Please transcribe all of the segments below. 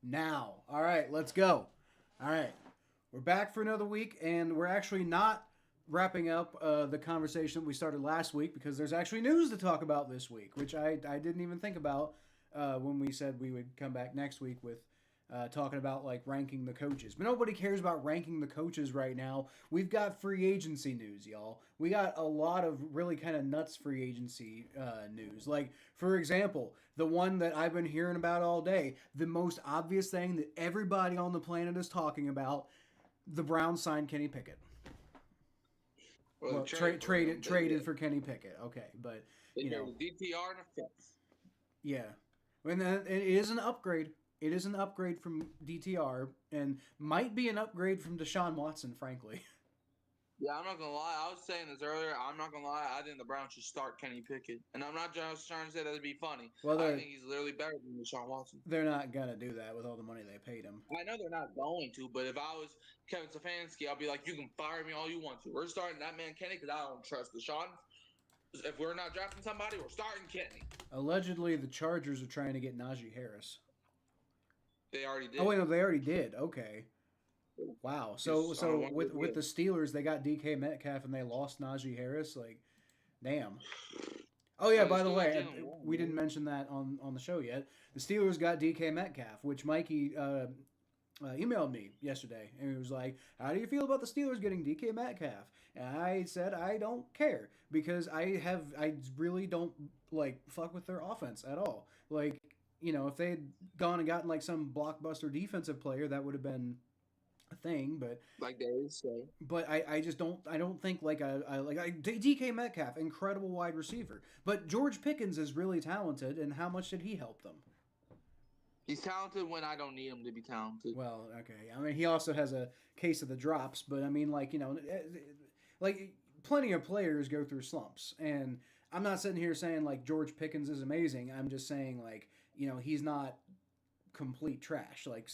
Now. All right, let's go. All right, we're back for another week, and we're actually not wrapping up the conversation we started last week because there's actually news to talk about this week, which I didn't even think about when we said we would come back next week with talking about like ranking the coaches. But nobody cares about ranking the coaches right now. We've got free agency news, y'all. We got a lot of really kind of nuts free agency news. Like, for example, the one that I've been hearing about all day, the most obvious thing that everybody on the planet is talking about, the Browns signed Kenny Pickett. Well, they Well, traded for him, but yeah, traded for Kenny Pickett. Okay, but they you gave know, a DTR and a fifth. yeah, and then it is an upgrade. It is an upgrade from DTR and might be an upgrade from Deshaun Watson, frankly. Yeah, I'm not gonna lie. I was saying this earlier. I'm not gonna lie. I think the Browns should start Kenny Pickett, and I'm not just trying to say that to be funny. Well, I think he's literally better than Deshaun Watson. they're not gonna do that with all the money they paid him. I know they're not going to, but if I was Kevin Stefanski, I'll be like, you can fire me all you want to. We're starting that man Kenny because I don't trust Deshaun. If we're not drafting somebody, we're starting Kenny. Allegedly, the Chargers are trying to get Najee Harris. They already Oh did. wait, no, they already did. Okay, wow. So He's on so one with good with deal. the Steelers, they got DK Metcalf and they lost Najee Harris. Like, damn. Oh yeah, But they by the still got way, Jalen Warren, we didn't man. mention that on the show yet. The Steelers got DK Metcalf, which Mikey emailed me yesterday, and he was like, "How do you feel about the Steelers getting DK Metcalf?" And I said, "I don't care because I really don't like fuck with their offense at all. Like, if they had gone and gotten like some blockbuster defensive player, that would have been a thing, but." Like they always say. I just don't think like DK Metcalf, incredible wide receiver, but George Pickens is really talented, and how much did he help them? He's talented when I don't need him to be talented. Well, okay, I mean he also has a case of the drops, but I mean like plenty of players go through slumps, and I'm not sitting here saying like George Pickens is amazing. I'm just saying like he's not complete trash. Like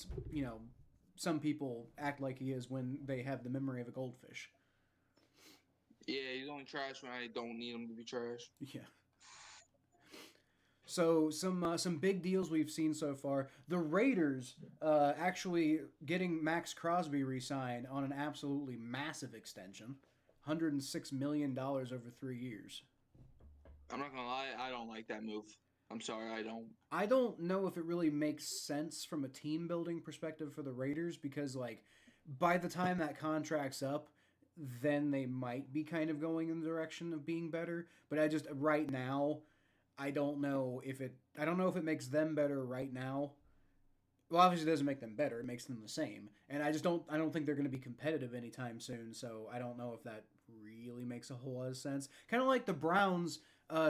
some people act like he is when they have the memory of a goldfish. Yeah, he's only trash when I don't need him to be trash. Yeah. So some big deals we've seen so far. The Raiders actually getting Max Crosby re-signed on an absolutely massive extension, $106 million over 3 years. I'm not gonna lie, I don't like that move. I'm sorry, I don't. I don't know if it really makes sense from a team building perspective for the Raiders because like by the time that contract's up, then they might be kind of going in the direction of being better. But I just right now, I don't know if it makes them better right now. Well, obviously it doesn't make them better, it makes them the same. And I don't think they're going to be competitive anytime soon, so I don't know if that really makes a whole lot of sense. Kind of like the Browns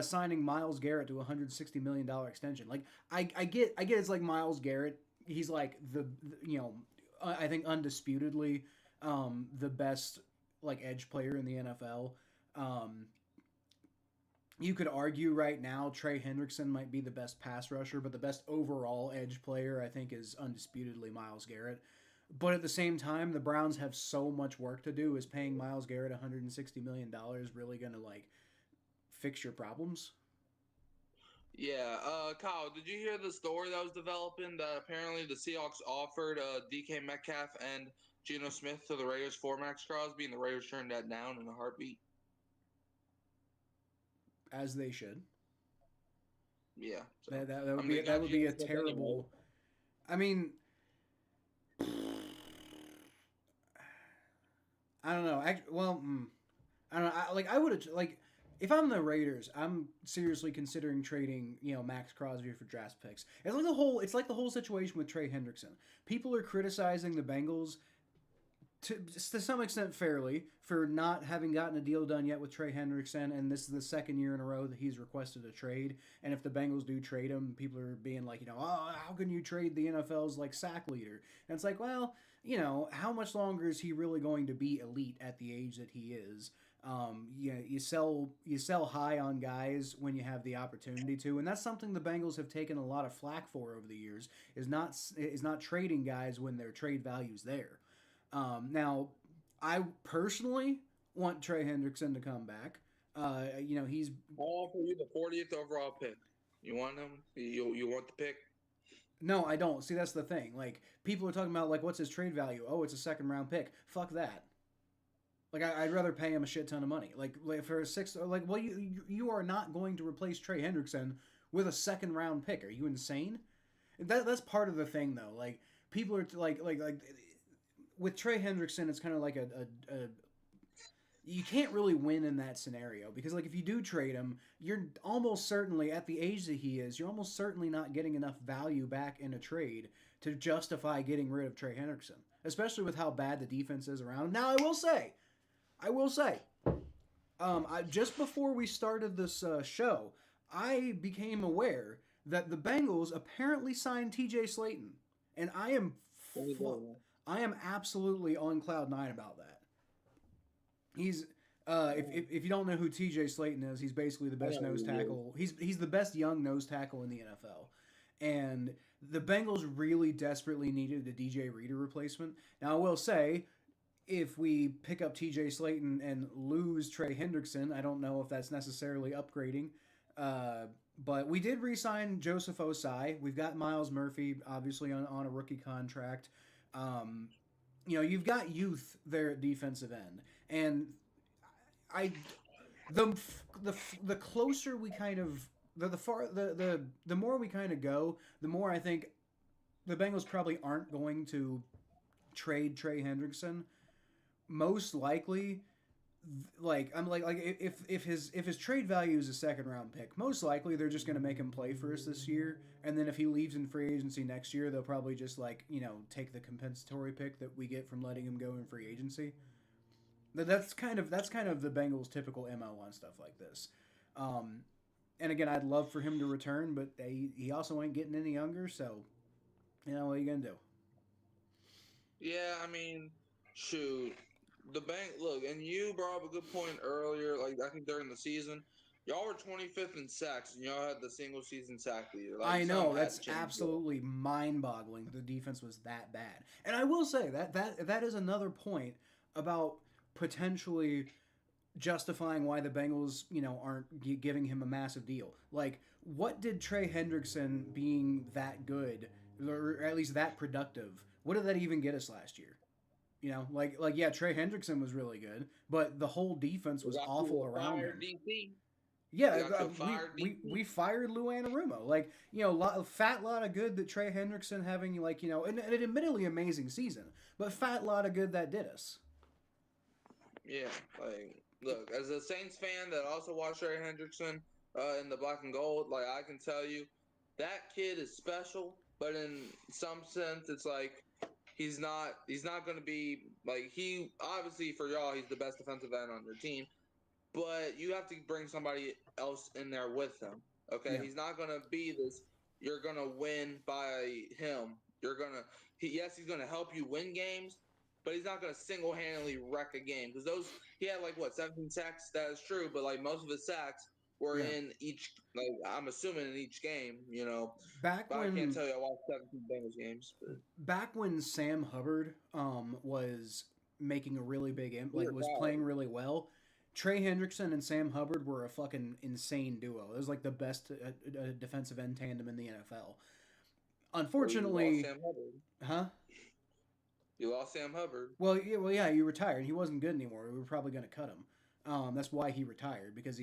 signing Miles Garrett to a $160 million extension. Like I get it's like Miles Garrett. He's like I think undisputedly the best like edge player in the NFL. Um, you could argue right now Trey Hendrickson might be the best pass rusher, but the best overall edge player I think is undisputedly Miles Garrett. But at the same time, the Browns have so much work to do. Is paying Miles Garrett $160 million really going to like fix your problems? Yeah, Kyle, did you hear the story that was developing that apparently the Seahawks offered DK Metcalf and Geno Smith to the Raiders for Max Crosby, and the Raiders turned that down in a heartbeat? As they should. Yeah, so That I would mean be they got Geno a Smith anyway. terrible. I mean, I don't know. I don't know. I would have like if I'm the Raiders, I'm seriously considering trading Max Crosby for draft picks. It's like the whole situation with Trey Hendrickson. People are criticizing the Bengals to some extent fairly for not having gotten a deal done yet with Trey Hendrickson, and this is the second year in a row that he's requested a trade. And if the Bengals do trade him, people are being like, oh, how can you trade the NFL's like sack leader? And it's like, well, how much longer is he really going to be elite at the age that he is? You sell high on guys when you have the opportunity to, and that's something the Bengals have taken a lot of flack for over the years. Is not trading guys when their trade value's there. Now, I personally want Trey Hendrickson to come back. He's I'll offer you the 40th overall pick. You want him? You want the pick? No, I don't. See, that's the thing. Like, people are talking about, like, what's his trade value? Oh, it's a second round pick. Fuck that. Like, I'd rather pay him a shit ton of money. Like for a six, like, well, you are not going to replace Trey Hendrickson with a second round pick. Are you insane? That's part of the thing, though. Like, people are like with Trey Hendrickson, it's kind of like a you can't really win in that scenario because like if you do trade him, you're almost certainly at the age that he is, you're almost certainly not getting enough value back in a trade to justify getting rid of Trey Hendrickson, especially with how bad the defense is around him. Now, I will say, just before we started this show, I became aware that the Bengals apparently signed T.J. Slayton, and I am absolutely on cloud nine about that. He's if you don't know who T.J. Slayton is, he's basically the best nose tackle. He's the best young nose tackle in the NFL, and the Bengals really desperately needed a DJ Reader replacement. Now, I will say, if we pick up T.J. Slayton and lose Trey Hendrickson, I don't know if that's necessarily upgrading. But we did re-sign Joseph Osai. We've got Miles Murphy, obviously, on a rookie contract. Um, you've got youth there at defensive end, and I the the the closer we kind of the more we kind of go, the more I think the Bengals probably aren't going to trade Trey Hendrickson. Most likely, like I'm like if his trade value is a second round pick, most likely they're just going to make him play for us this year, and then if he leaves in free agency next year, they'll probably just take the compensatory pick that we get from letting him go in free agency. That's kind of the Bengals' typical MO on stuff like this. Um, and again, I'd love for him to return, but he also ain't getting any younger, so what are you gonna do? Yeah, I mean, shoot, the bank. Look, and you brought up a good point earlier. Like I think during the season, y'all were 25th in sacks, and y'all had the single season sack leader. Like I know something had that's to change there. absolutely mind-boggling. The defense was that bad, and I will say that is another point about potentially justifying why the Bengals, aren't giving him a massive deal. Like, what did Trey Hendrickson being that good, or at least that productive, what did that even get us last year? Yeah, Trey Hendrickson was really good, but the whole defense We was got awful to around fire him. DC. We Yeah, got to we, fire we DC. we fired Lou Anarumo. Like, fat lot of good that Trey Hendrickson having, an admittedly amazing season, but fat lot of good that did us. Yeah, like look, as a Saints fan that also watched Trey Hendrickson in the black and gold, like I can tell you, that kid is special. But in some sense, it's like he's not going to be like he obviously for y'all he's the best defensive end on your team, but you have to bring somebody else in there with him. Okay, Yeah. he's not going to be this. You're going to win by him. You're gonna. Yes, he's going to help you win games, but he's not going to single handedly wreck a game because those he had like what 17 sacks. That is true, but like most of his sacks were Yeah. in each. Like I'm assuming in each game, Back But I can't when tell you I watched 17 Bengals games. But back when Sam Hubbard was making a really big you're was valid. playing really well, Trey Hendrickson and Sam Hubbard were a fucking insane duo. It was like the best defensive end tandem in the NFL. Well, you lost Unfortunately, Sam Hubbard. huh? You lost Sam Hubbard. Well, yeah, he retired. He wasn't good anymore. We were probably going to cut him. That's why he retired because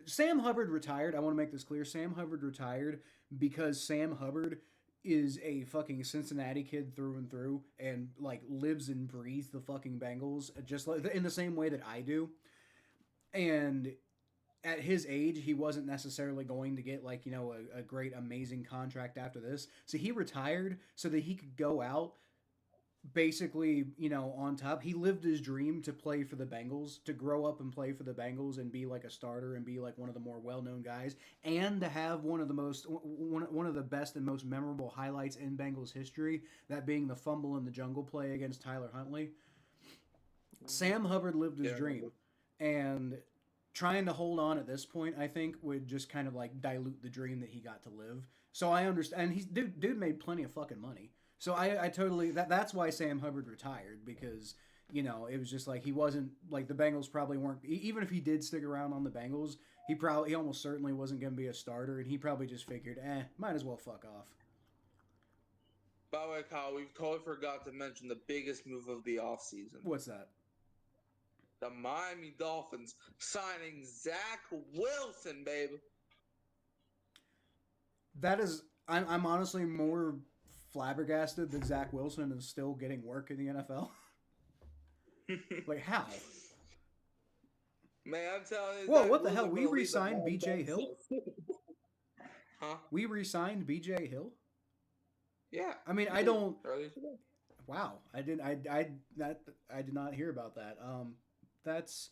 Sam Hubbard retired. I want to make this clear. Sam Hubbard retired because Sam Hubbard is a fucking Cincinnati kid through and through, and like lives and breathes the fucking Bengals just like in the same way that I do. And at his age, he wasn't necessarily going to get a great amazing contract after this. So he retired so that he could go out basically, on top. He lived his dream to play for the Bengals, to grow up and play for the Bengals and be like a starter and be like one of the more well-known guys, and to have one of the best and most memorable highlights in Bengals history, that being the fumble in the jungle play against Tyler Huntley. Sam Hubbard lived his Yeah, I dream, remember. and trying to hold on at this point, I think, would just kind of like dilute the dream that he got to live. So I understand. And he's dude made plenty of fucking money. So I totally that's why Sam Hubbard retired because it was just like he wasn't like the Bengals probably weren't even if he did stick around on the Bengals, he almost certainly wasn't going to be a starter, and he probably just figured, might as well fuck off. By the way, Kyle, we've totally forgot to mention the biggest move of the offseason. What's that? The Miami Dolphins signing Zach Wilson, baby. That is, I'm honestly more flabbergasted that Zach Wilson is still getting work in the NFL. Like, how? Man, I'm telling you. Whoa, what the hell? We re-signed BJ Hill? Huh? We re-signed BJ Hill? Yeah. I mean, I don't. Earlier today. Wow, I didn't. I did not hear about that. That's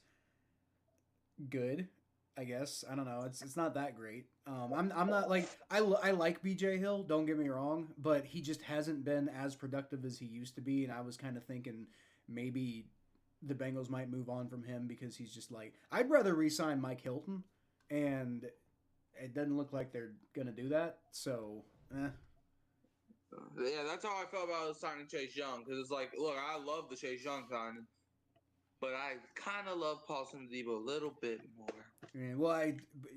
good, I guess. I don't know. It's not that great. I'm not like I like BJ Hill. Don't get me wrong, but he just hasn't been as productive as he used to be, and I was kind of thinking maybe the Bengals might move on from him because he's just like I'd rather re-sign Mike Hilton, and it doesn't look like they're gonna do that. So. Yeah, that's how I felt about signing Chase Young. Because it's like, look, I love the Chase Young signing, but I kind of love Paul Debo a little bit more. Yeah, well,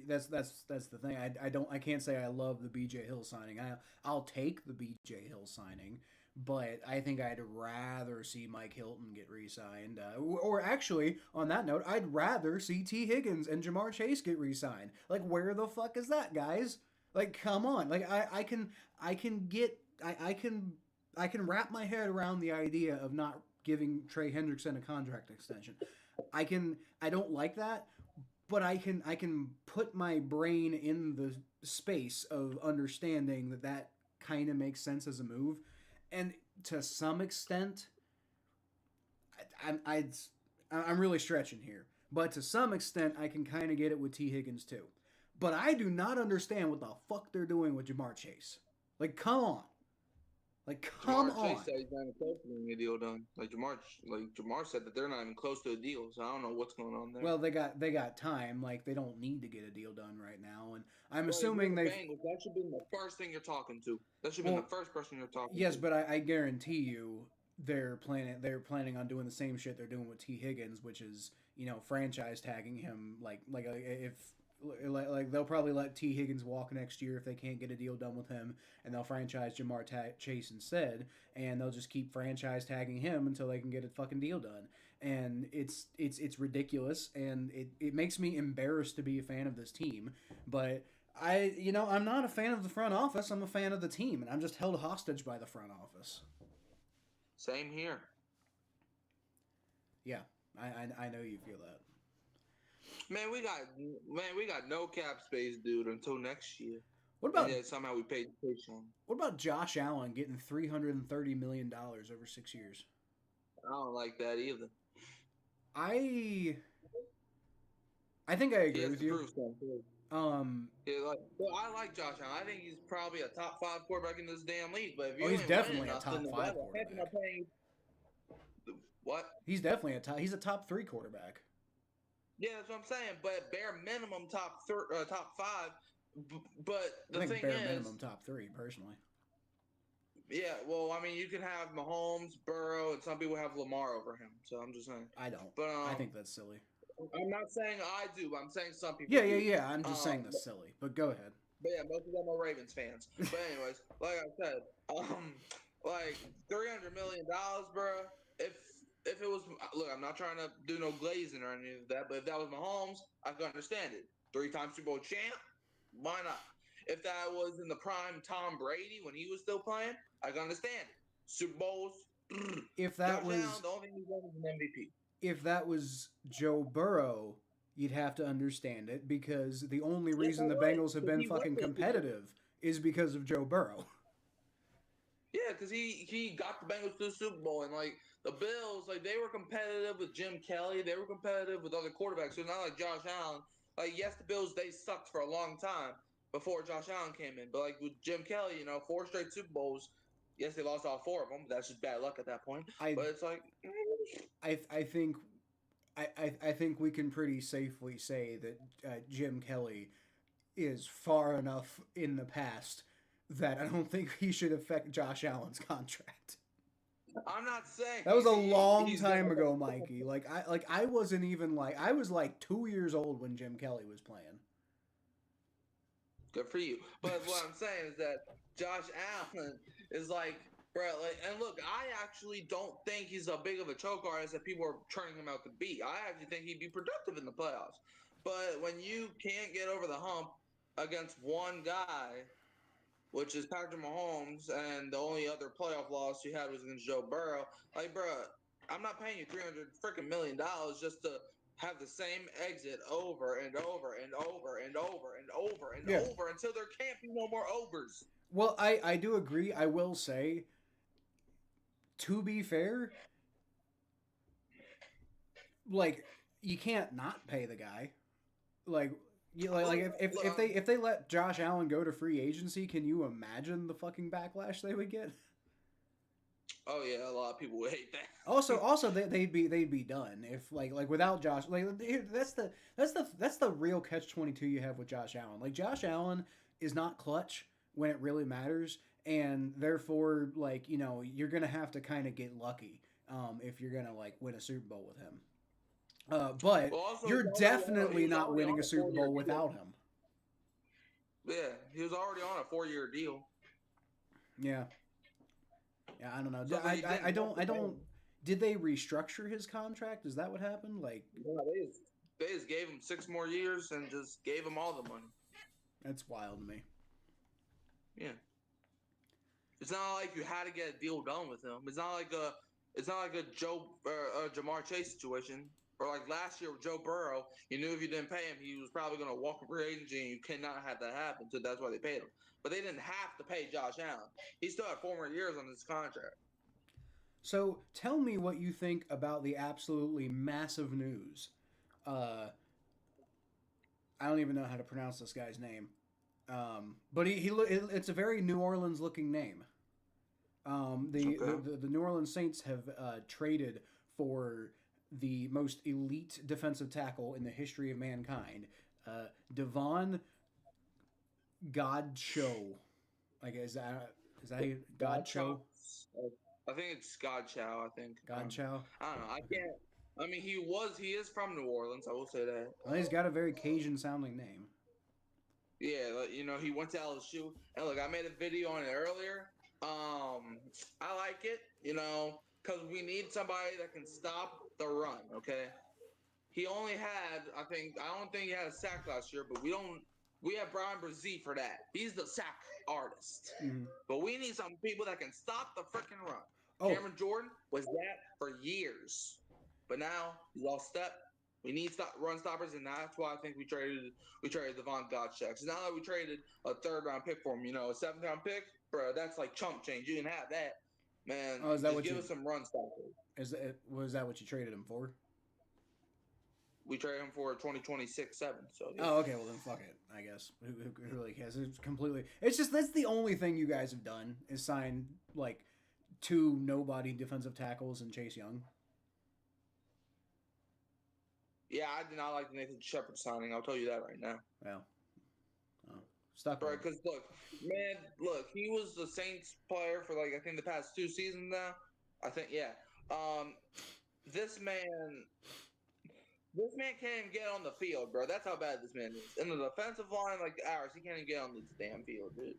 that's the thing. I can't say I love the BJ Hill signing. I'll take the BJ Hill signing, but I think I'd rather see Mike Hilton get re-signed. Or actually, on that note, I'd rather see T. Higgins and Jamar Chase get re-signed. Like, where the fuck is that, guys? Like, come on. Like, I can wrap my head around the idea of not giving Trey Hendrickson a contract extension. I don't like that, but I can put my brain in the space of understanding that kind of makes sense as a move, and to some extent, I'm really stretching here, but to some extent, I can kind of get it with T. Higgins too. But I do not understand what the fuck they're doing with Jamar Chase. Like, come on. Like, come on. Chase said he's not even close to getting a deal done. Jamar said that they're not even close to a deal, so I don't know what's going on there. Well, they got time. Like, they don't need to get a deal done right now, and I'm assuming they. That should be the first thing you're talking to. That should be the first person you're talking to. Yes, but I guarantee you, they're planning on doing the same shit they're doing with T. Higgins, which is franchise tagging him. Like if. Like they'll probably let T. Higgins walk next year if they can't get a deal done with him, and they'll franchise Jamar Chase instead, and they'll just keep franchise tagging him until they can get a fucking deal done. And it's ridiculous, and it makes me embarrassed to be a fan of this team. But I'm not a fan of the front office. I'm a fan of the team, and I'm just held hostage by the front office. Same here. Yeah, I know you feel that. Man, we got no cap space, dude, until next year. What about somehow we paid Patreon? What about Josh Allen getting $330 million over 6 years? I don't like that either. I think I agree with you. I like Josh Allen. I think he's probably a top 5 quarterback in this damn league. But if he's definitely a top 5 quarterback. What? He's definitely he's a top 3 quarterback. Yeah, that's what I'm saying. But bare minimum top 5. But the thing bare is, minimum top 3 personally. Yeah, well, I mean, you can have Mahomes, Burrow, and some people have Lamar over him. So I'm just saying. I don't. But I think that's silly. I'm not saying I do. I'm saying some people. Yeah. I'm just saying that's silly. But go ahead. But yeah, most of them are Ravens fans. But anyways, like I said, like $300 million, bro. If it was, look, I'm not trying to do no glazing or any of that, but if that was Mahomes, I could understand it. 3-time Super Bowl champ, why not? If that was in the prime Tom Brady when he was still playing, I could understand it. Super Bowls. If that was the only thing he won was an MVP. If that was Joe Burrow, you'd have to understand it because the only reason the Bengals have been fucking competitive is because of Joe Burrow. Yeah, because he got the Bengals to the Super Bowl, and like the Bills, like they were competitive with Jim Kelly, they were competitive with other quarterbacks. So not like Josh Allen. Like yes, the Bills they sucked for a long time before Josh Allen came in, but like with Jim Kelly, 4 straight Super Bowls. Yes, they lost all 4 of them, but that's just bad luck at that point. But it's like I think we can pretty safely say that Jim Kelly is far enough in the past that I don't think he should affect Josh Allen's contract. I'm not saying That was a long he's gonna. time ago, Mikey. I wasn't even I was like 2 years old when Jim Kelly was playing. Good for you. But what I'm saying is that Josh Allen is like, bro, like, and look, I actually don't think he's a big of a choke artist that people are turning him out to be. I actually think he'd be productive in the playoffs. But when you can't get over the hump against one guy, which is Patrick Mahomes, and the only other playoff loss you had was against Joe Burrow, like, bro, I'm not paying you $300 million just to have the same exit over and over and over and over and over and Yeah. over until there can't be no more overs. Well, I do agree. I will say, to be fair, like you can't not pay the guy. Like like if they let Josh Allen go to free agency, can you imagine the fucking backlash they would get? Oh yeah, a lot of people would hate that. Also they'd be done if like without Josh. Like that's the real catch 22 you have with Josh Allen. Like Josh Allen is not clutch when it really matters, and therefore like you're gonna have to kind of get lucky if you're gonna like win a Super Bowl with him. But Well, also you're he definitely was not already winning on a a Super 4 year Bowl deal. without him. Yeah, he was already on a 4 year deal. Yeah, yeah. I don't know. So they didn't I have don't. to I pay don't. him. Did they restructure his contract? Is that what happened? Like, Yeah, they just gave him 6 more years and just gave him all the money. that's wild to me. Yeah. It's not like you had to get a deal done with him. It's not like a Jamar Chase situation. Or like last year with Joe Burrow, you knew if you didn't pay him, he was probably going to walk a free agency, and you cannot have that happen. So that's why they paid him. But they didn't have to pay Josh Allen. He still had 4 more years on his contract. So tell me what you think about the absolutely massive news. Uh, I don't even know how to pronounce this guy's name. But it's a very New Orleans looking name. Okay. The New Orleans Saints have traded for the most elite defensive tackle in the history of mankind, Devon Godcho. Like is that God Chow. Godcho? I think it's God Chow. I think. Godchow. I don't know. I Okay. can't. I mean, he is from New Orleans. I will say that. Well, he's got a very Cajun sounding name. Yeah, he went to LSU, and look, I made a video on it earlier. I like it, because we need somebody that can stop the run. Okay, he only had, I don't think he had a sack last year, but we don't. We have Brian Brzee for that. He's the sack artist, Mm-hmm. but we need some people that can stop the freaking run. Oh, Cameron Jordan was that for years, but now he lost step. We need run stoppers, and that's why I think we traded Devon Godchuk. It's not like we traded a third round pick for him. A seventh round pick, bro. That's like chump change. You can have that, man. oh, is that Just what give you us some run stoppers. was that what you traded him for? We traded him for a 2026 7. So yeah. Oh, okay. Well, then fuck it. I guess who really cares? It's completely. It's just that's the only thing you guys have done is sign like two nobody defensive tackles and Chase Young. Yeah, I did not like the Nathan Shepard signing. I'll tell you that right now. Well, stuck. Bro, because he was the Saints player for like I think the past 2 seasons now. I think yeah. This man can't even get on the field, bro. That's how bad this man is. In the defensive line like ours, he can't even get on this damn field, dude.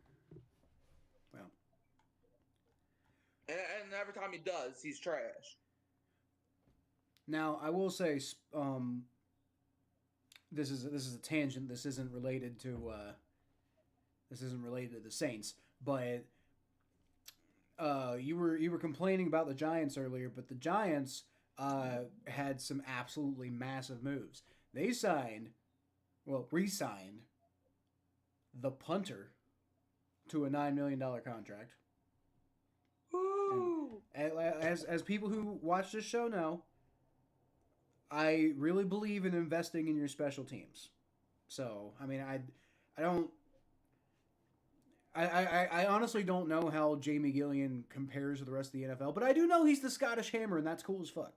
Well, and every time he does, he's trash. now I will say, this is a tangent. This isn't related to the Saints, but you were complaining about the Giants earlier, but the Giants had some absolutely massive moves. They re-signed the punter to a $9 million contract. Woo! And as people who watch this show know, I really believe in investing in your special teams. So I mean, I don't. I honestly don't know how Jamie Gillian compares to the rest of the NFL, but I do know he's the Scottish Hammer, and that's cool as fuck.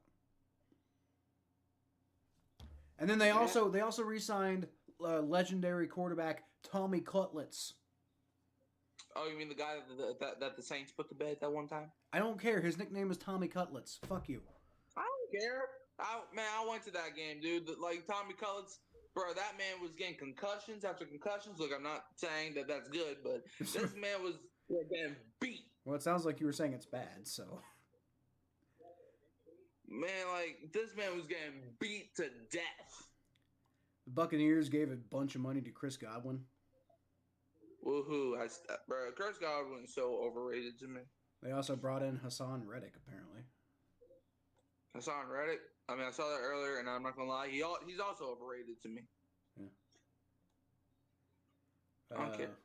And then they also re-signed legendary quarterback Tommy Cutlets. Oh, you mean the guy that the Saints put to bed that one time? I don't care. His nickname is Tommy Cutlets. Fuck you. I don't care. I went to that game, dude. Like Tommy Cullens, bro, that man was getting concussions after concussions. Look, I'm not saying that that's good, but this man was getting beat. Well, it sounds like you were saying it's bad, so. Man, like this man was getting beat to death. The Buccaneers gave a bunch of money to Chris Godwin. Woohoo! Bro, Chris Godwin is so overrated to me. They also brought in Hassan Reddick, apparently. Hassan Reddick. I mean, I saw that earlier, and I'm not gonna lie, he's also overrated to me. Yeah. I don't care.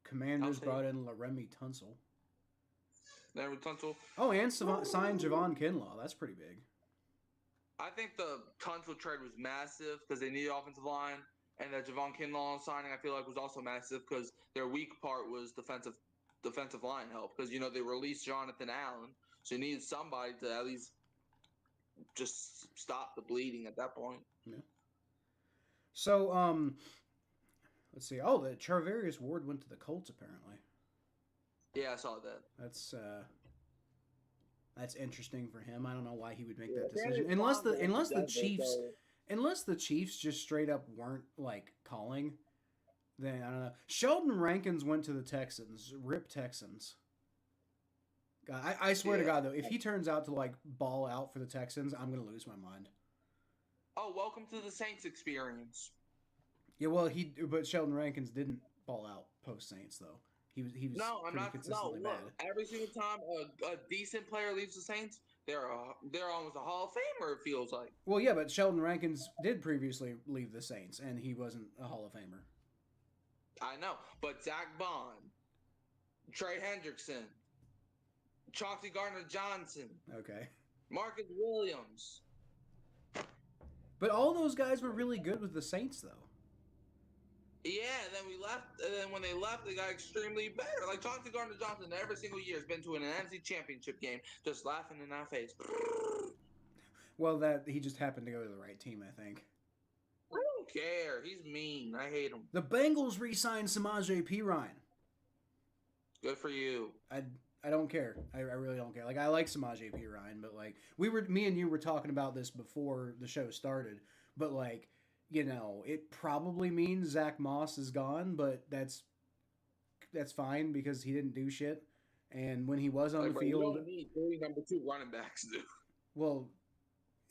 Commanders brought in Laremy Tunsil. Laremy Tunsil. Oh, and signed Javon Kinlaw. That's pretty big. I think the Tunsil trade was massive because they needed offensive line, and that Javon Kinlaw signing I feel like was also massive because their weak part was defensive line help because they released Jonathan Allen, so you needed somebody to at least just stop the bleeding at that point. Yeah. So let's see. Oh, the Charvarius Ward went to the Colts apparently. Yeah, I saw that. That's interesting for him. I don't know why he would make that decision. Unless the Chiefs just straight up weren't like calling, then I don't know. Sheldon Rankins went to the Texans. Rip Texans. God, I swear to God though, if he turns out to like ball out for the Texans, I'm gonna lose my mind. Oh, welcome to the Saints experience. Yeah, well, but Sheldon Rankins didn't ball out post Saints though. He was pretty consistently bad. Every single time a decent player leaves the Saints, they're almost a Hall of Famer. It feels like. Well, yeah, but Sheldon Rankins did previously leave the Saints, and he wasn't a Hall of Famer. I know, but Zach Bond, Trey Hendrickson, Chauncey Gardner-Johnson, okay, Marcus Williams. But all those guys were really good with the Saints, though. Yeah, and then we left. And then when they left, they got extremely better. Like Chauncey Gardner-Johnson, every single year has been to an NFC Championship game, just laughing in our face. Well, that he just happened to go to the right team, I think. I don't care. He's mean. I hate him. The Bengals re-signed Samaje Perine. Good for you. I don't care. I really don't care. Like, I like Samaje Perine, but like me and you were talking about this before the show started. But like, it probably means Zach Moss is gone, but that's fine because he didn't do shit. And when he was on the field, you don't need 3 number 2 running backs, dude. Well,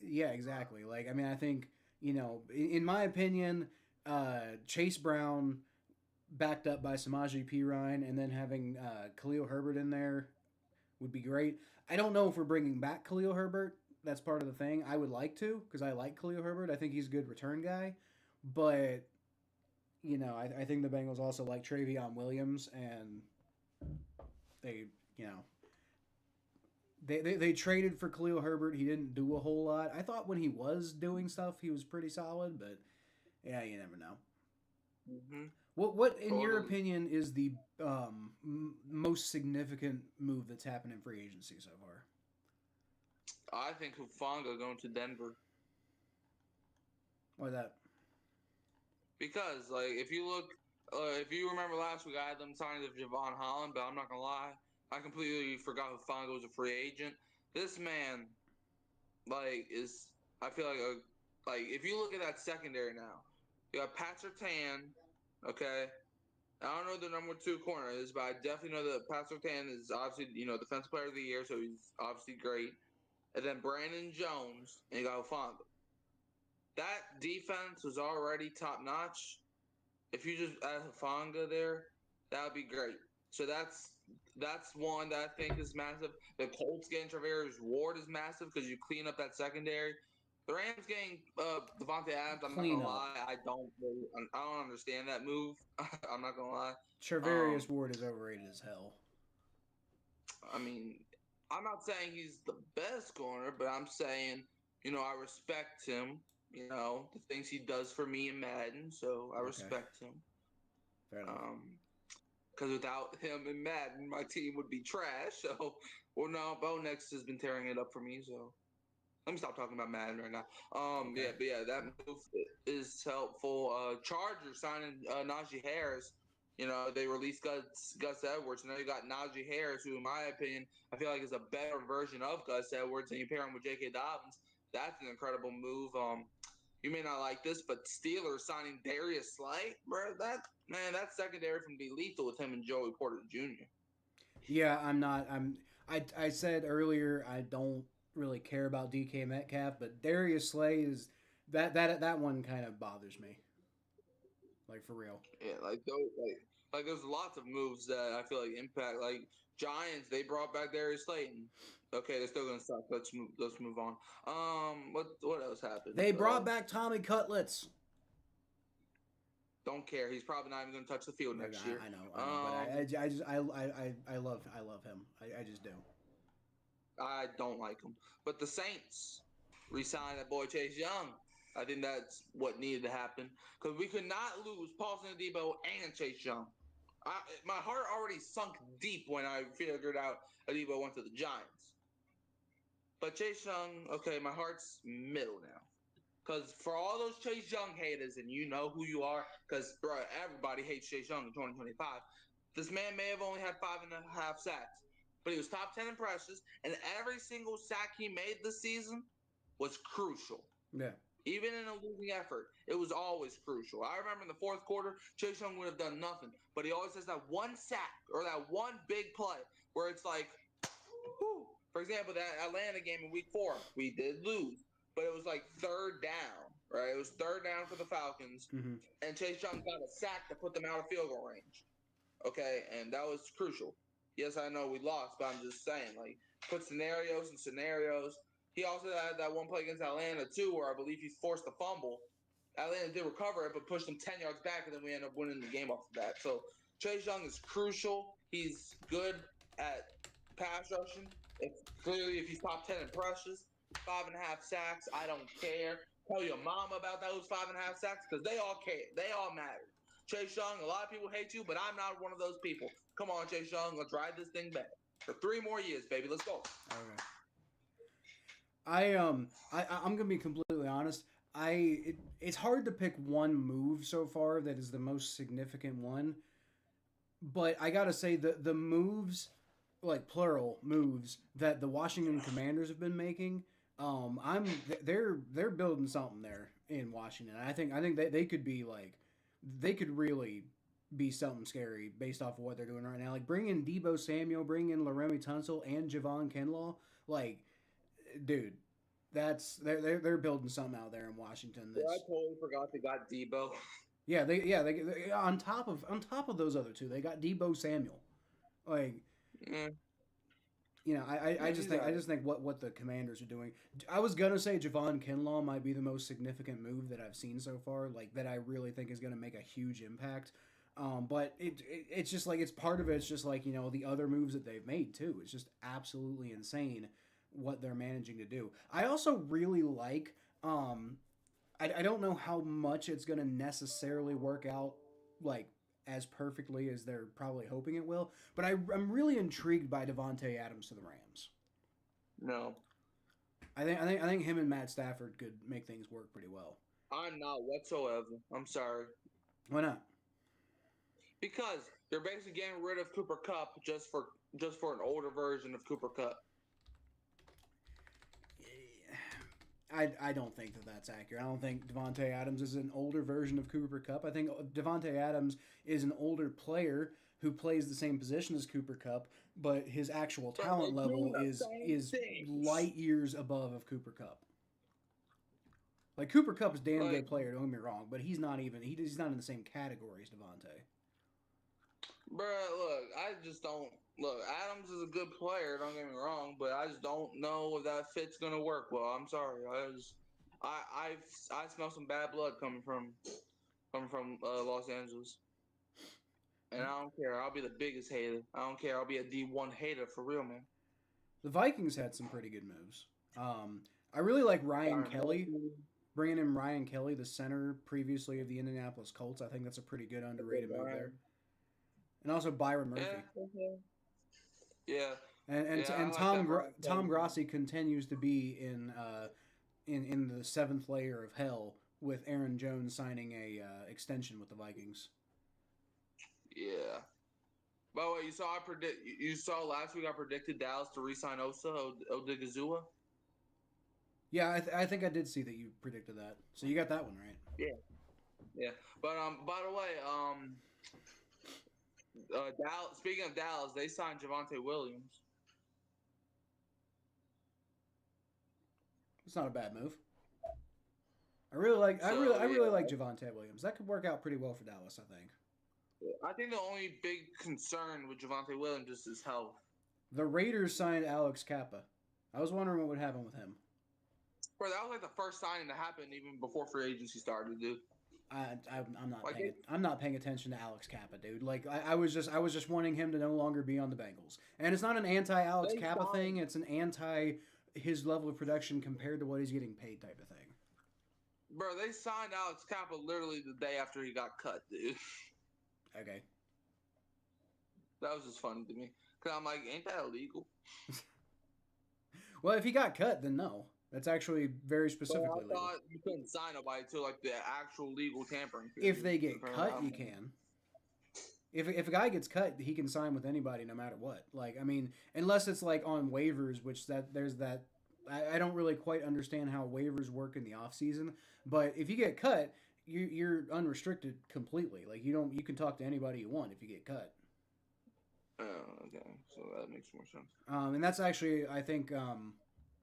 yeah, exactly. Like, I mean, I think in my opinion, Chase Brown backed up by Samaje Perine, and then having Khalil Herbert in there would be great. I don't know if we're bringing back Khalil Herbert. That's part of the thing. I would like to because I like Khalil Herbert. I think he's a good return guy. But, I think the Bengals also like Travion Williams, and they traded for Khalil Herbert. He didn't do a whole lot. I thought when he was doing stuff, he was pretty solid, but yeah, you never know. Mm-hmm. What in your opinion, is the most significant move that's happened in free agency so far? I think Hufanga going to Denver. Why that? Because, like, if you remember last week, I had them signing of Javon Holland, but I'm not going to lie. I completely forgot Hufanga was a free agent. This man, like, I feel like, if you look at that secondary now, you got Pat Surtain, okay? I don't know who the number 2 corner is, but I definitely know that Pat Surtain is obviously, Defensive Player of the Year, so he's obviously great. And then Brandon Jones, and you got Hufanga. That defense was already top notch. If you just add Hufanga there, that would be great. So that's one that I think is massive. The Colts getting Charvarius Ward is massive because you clean up that secondary. The Rams getting Devontae Adams, I'm not gonna lie, I don't understand that move. I'm not gonna lie. Charvarius Ward is overrated as hell. I mean, I'm not saying he's the best corner, but I'm saying, I respect him. The things he does for me in Madden, so I respect him. Fair enough. Because without him in Madden, my team would be trash. So, well, no, Bo Nix has been tearing it up for me. So, let me stop talking about Madden right now. Yeah, that move is helpful. Chargers signing Najee Harris. They released Gus Edwards, and then you got Najee Harris, who, in my opinion, I feel like is a better version of Gus Edwards, and you pair him with J.K. Dobbins. That's an incredible move. You may not like this, but Steelers signing Darius Slay, bro. That secondary can be lethal with him and Joey Porter Jr. Yeah, I'm not. I said earlier I don't really care about DK Metcalf, but Darius Slay is that one kind of bothers me. Like for real. Yeah, like there's lots of moves that I feel like impact. Like Giants, they brought back Darius Slayton. Okay, they're still gonna suck. Let's move on. What else happened? They brought back Tommy Cutlets. Don't care. He's probably not even gonna touch the field next year. I know, but I love him. I just do. I don't like him. But the Saints re-signed that boy Chase Young. I think that's what needed to happen because we could not lose Paulson Adebo and Chase Young. My heart already sunk deep when I figured out Adebo went to the Giants. But Chase Young, okay, my heart's middle now. Because for all those Chase Young haters, and you know who you are, because bro, everybody hates Chase Young in 2025. This man may have only had 5.5 sacks, but he was top 10 in pressures, and every single sack he made this season was crucial. Yeah. Even in a losing effort, it was always crucial. I remember in the fourth quarter, Chase Young would have done nothing, but he always has that one sack or that one big play where it's like, whew. For example, that Atlanta game in Week 4, we did lose, but it was like third down, right? It was third down for the Falcons, and Chase Young got a sack to put them out of field goal range. Okay, and that was crucial. Yes, I know we lost, but I'm just saying, like, put scenarios and scenarios. He also had that one play against Atlanta too, where I believe he forced a fumble. Atlanta did recover it, but pushed him 10 yards back, and then we ended up winning the game off of that. So Chase Young is crucial. He's good at pass rushing. If he's top 10 in pressures, 5.5 sacks, I don't care. Tell your mom about those 5.5 sacks because they all care. They all matter. Chase Young, a lot of people hate you, but I'm not one of those people. Come on, Chase Young, let's ride this thing back for 3 more years, baby. Let's go. Okay. I'm gonna be completely honest. It's hard to pick one move so far that is the most significant one, but I gotta say the moves, like plural moves that the Washington Commanders have been making. They're building something there in Washington. I think they could be like, they could really be something scary based off of what they're doing right now. Like bring in Debo Samuel, bring in Laramie Tunsil and Javon Kinlaw. Like, dude, they're building something out there in Washington. Yeah, I totally forgot they got Debo. Yeah, they on top of those other two, they got Debo Samuel. Like, I just think what the Commanders are doing. I was gonna say Javon Kinlaw might be the most significant move that I've seen so far. Like that I really think is gonna make a huge impact. But it's just like it's part of it. It's just like the other moves that they've made too. It's just absolutely insane what they're managing to do. I also really like. I don't know how much it's going to necessarily work out like as perfectly as they're probably hoping it will, but I'm really intrigued by Devontae Adams to the Rams. No, I think him and Matt Stafford could make things work pretty well. I'm not whatsoever. I'm sorry. Why not? Because they're basically getting rid of Cooper Kupp just for an older version of Cooper Kupp. I don't think that's accurate. I don't think Devontae Adams is an older version of Cooper Kupp. I think Devontae Adams is an older player who plays the same position as Cooper Kupp, but his actual talent level is light years above of Cooper Kupp. Like Cooper Kupp is a damn good player, don't get me wrong, but he's not in the same category as Devontae. Bruh, look, I just don't look. Adams is a good player, don't get me wrong, but I just don't know if that fit's gonna work well. I'm sorry. I smell some bad blood coming from Los Angeles, and I don't care. I'll be the biggest hater. I don't care. I'll be a D1 hater for real, man. The Vikings had some pretty good moves. I really like Ryan Kelly. Bringing in Ryan Kelly, the center previously of the Indianapolis Colts. I think that's a pretty good underrated move there. And also Byron Murphy. Yeah. And Tom Grossi continues to be in the seventh layer of hell with Aaron Jones signing a extension with the Vikings. Yeah. By the way, you saw last week I predicted Dallas to re-sign Odigizua. Yeah, I think I did see that you predicted that. So you got that one right. Yeah. Yeah. But by the way, Dallas. Speaking of Dallas, they signed Javonte Williams. It's not a bad move. I So really like yeah, Javonte Williams. That could work out pretty well for Dallas, I think. I think the only big concern with Javonte Williams is his health. The Raiders signed Alex Kappa. I was wondering what would happen with him. Bro, that was like the first signing to happen even before free agency started, dude. I'm not paying attention to Alex Kappa, dude. Like I was just wanting him to no longer be on the Bengals, and it's not an anti Alex Kappa thing. It's an anti his level of production compared to what he's getting paid type of thing. Bro, they signed Alex Kappa literally the day after he got cut, dude. Okay. That was just funny to me because I'm like, ain't that illegal? Well, if he got cut, then no. That's actually very specifically legal. I thought you couldn't sign nobody to like the actual legal tampering period. If they get cut, you can. If a guy gets cut, he can sign with anybody no matter what. Like, I mean, unless it's like on waivers, which there's that. I don't really quite understand how waivers work in the off season, but if you get cut, you're unrestricted completely. Like you can talk to anybody you want if you get cut. Oh, okay, so that makes more sense. And that's actually, I think,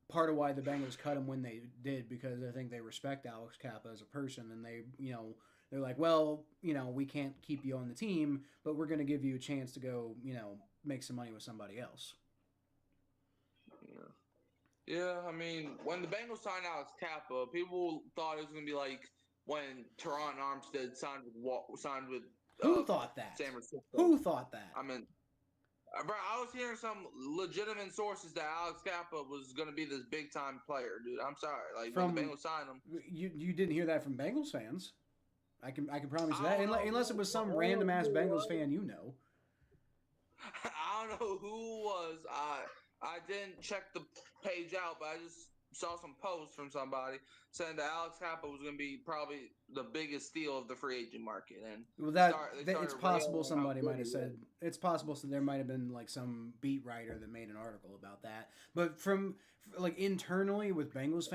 part of why the Bengals cut him when they did, because I think they respect Alex Kappa as a person, and they're like, well, we can't keep you on the team, but we're going to give you a chance to go, make some money with somebody else. Yeah. Yeah, I mean, when the Bengals signed Alex Kappa, people thought it was going to be like when Teron Armstead signed with Who thought that? San Francisco. Who thought that? I mean, bro, I was hearing some legitimate sources that Alex Kappa was going to be this big time player, dude. I'm sorry, like when the Bengals signed him, you didn't hear that from Bengals fans. I can promise you that, unless it was some random ass Bengals fan you know. I don't know who was. I didn't check the page out, but I just saw some posts from somebody saying that Alex Kappa was going to be probably the biggest steal of the free agent market. And well, it's possible somebody might have said it's possible there might have been like some beat writer that made an article about that. But from like internally with Bengals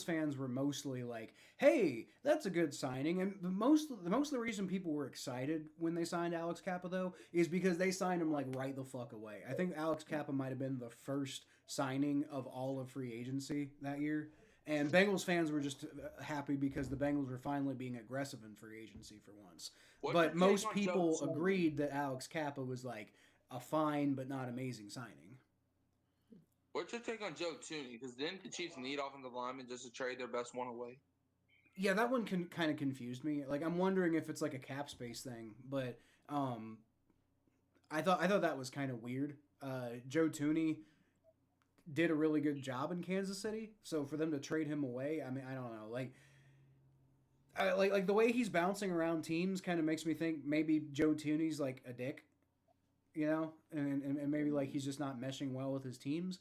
fans were mostly like, "Hey, that's a good signing." And most of the reason people were excited when they signed Alex Kappa though is because they signed him like right the fuck away. I think Alex Kappa might have been the first signing of all of free agency that year. And Bengals fans were just happy because the Bengals were finally being aggressive in free agency for once. But most people agreed that Alex Kappa was like a fine but not amazing signing. What's your take on Joe Tooney? Because didn't the Chiefs need offensive linemen just to trade their best one away? Yeah, that one kind of confused me. Like, I'm wondering if it's like a cap space thing, but I thought that was kind of weird. Joe Tooney did a really good job in Kansas City, so for them to trade him away, I mean, I don't know, like the way he's bouncing around teams kind of makes me think maybe Joe Tooney's like a dick, and maybe like he's just not meshing well with his teams.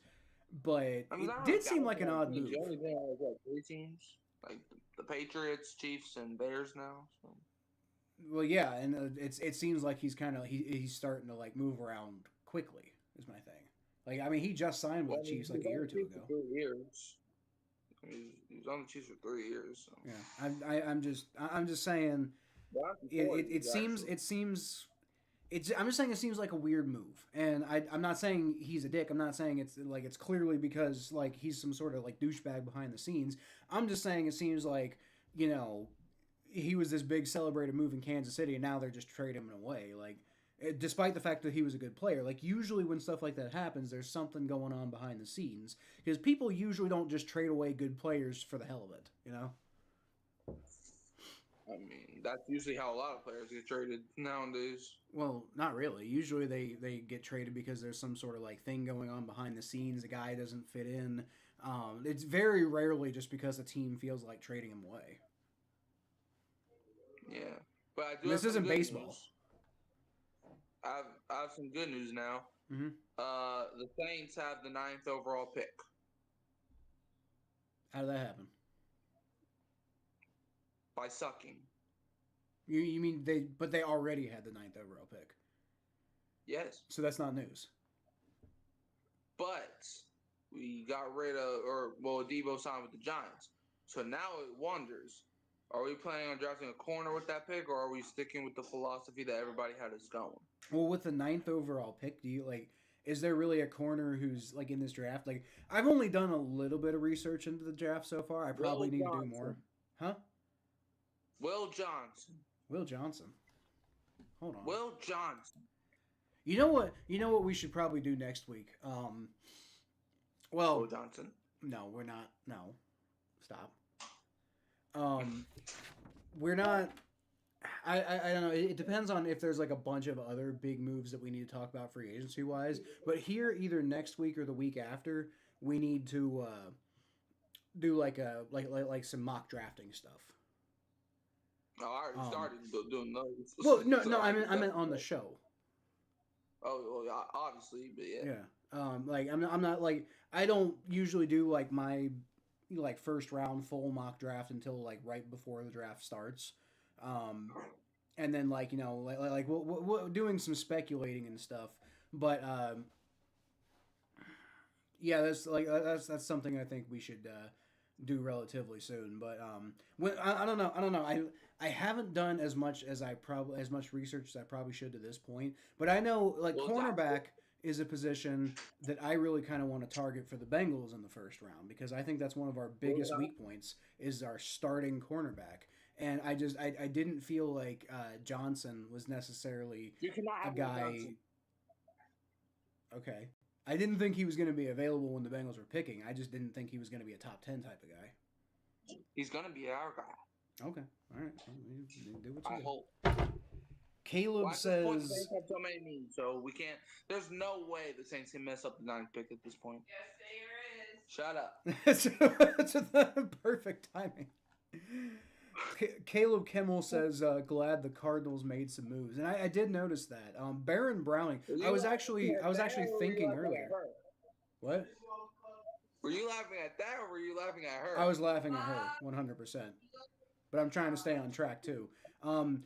But it did seem like an odd move. The only thing has what, 3 teams, like the Patriots, Chiefs, and Bears now. So. Well, yeah, and it seems like he's he's starting to like move around quickly. Is my thing. Like, I mean, he just signed with the Chiefs like a year or two ago. 3 years. He was on the Chiefs for 3 years. So. Yeah, I'm just saying. I'm just saying it seems like a weird move, and I'm not saying he's a dick. I'm not saying it's clearly because like he's some sort of like douchebag behind the scenes. I'm just saying it seems like he was this big celebrated move in Kansas City, and now they're just trading him away. Like, despite the fact that he was a good player, like usually when stuff like that happens, there's something going on behind the scenes because people usually don't just trade away good players for the hell of it, I mean, that's usually how a lot of players get traded nowadays. Well, not really. Usually they get traded because there's some sort of like thing going on behind the scenes. The guy doesn't fit in. It's very rarely just because a team feels like trading him away. Yeah, but I do. This isn't baseball. News. I have some good news now. Mm-hmm. The Saints have the 9th overall pick. How did that happen? By sucking. You mean they already had the 9th overall pick? Yes. So that's not news. But we got rid of, Debo signed with the Giants. So now it wonders, are we planning on drafting a corner with that pick, or are we sticking with the philosophy that everybody had us going? Well, with the 9th overall pick, do you like? Is there really a corner who's like in this draft? Like, I've only done a little bit of research into the draft so far. I probably Will need to do Johnson. more. Huh? Will Johnson. Will Johnson. Hold on. Will Johnson. You know what? You know what we should probably do next week. Well, Will Johnson. no, we're not. No, stop. We're not. I don't know. It depends on if there's like a bunch of other big moves that we need to talk about free agency wise. But here, either next week or the week after, we need to do like some mock drafting stuff. Oh, I already started doing those. Well, no, I meant on the show. Oh, well, obviously, but yeah. Yeah. Like I'm not like I don't usually do like my like first round full mock draft until like right before the draft starts. And then like we're doing some speculating and stuff, but yeah, that's something I think we should do relatively soon. But when I don't know, I haven't done as much research as I probably should to this point. But I know like cornerback is a position that I really kind of want to target for the Bengals in the first round because I think that's one of our biggest weak points is our starting cornerback. And I didn't feel like Johnson was necessarily a guy. Okay. I didn't think he was going to be available when the Bengals were picking. I just didn't think he was going to be a top 10 type of guy. He's going to be our guy. Okay. All right. Well, do what you I do. hope. Caleb says. The Saints have so many needs, so we can't. There's no way the Saints can mess up the 9th pick at this point. Yes, there is. Shut up. It's perfect timing. Caleb Kimmel says, glad the Cardinals made some moves. And I did notice that. Baron Browning, I was actually thinking earlier. What? Were you laughing at that or were you laughing at her? I was laughing at her, 100%. But I'm trying to stay on track, too. Oh,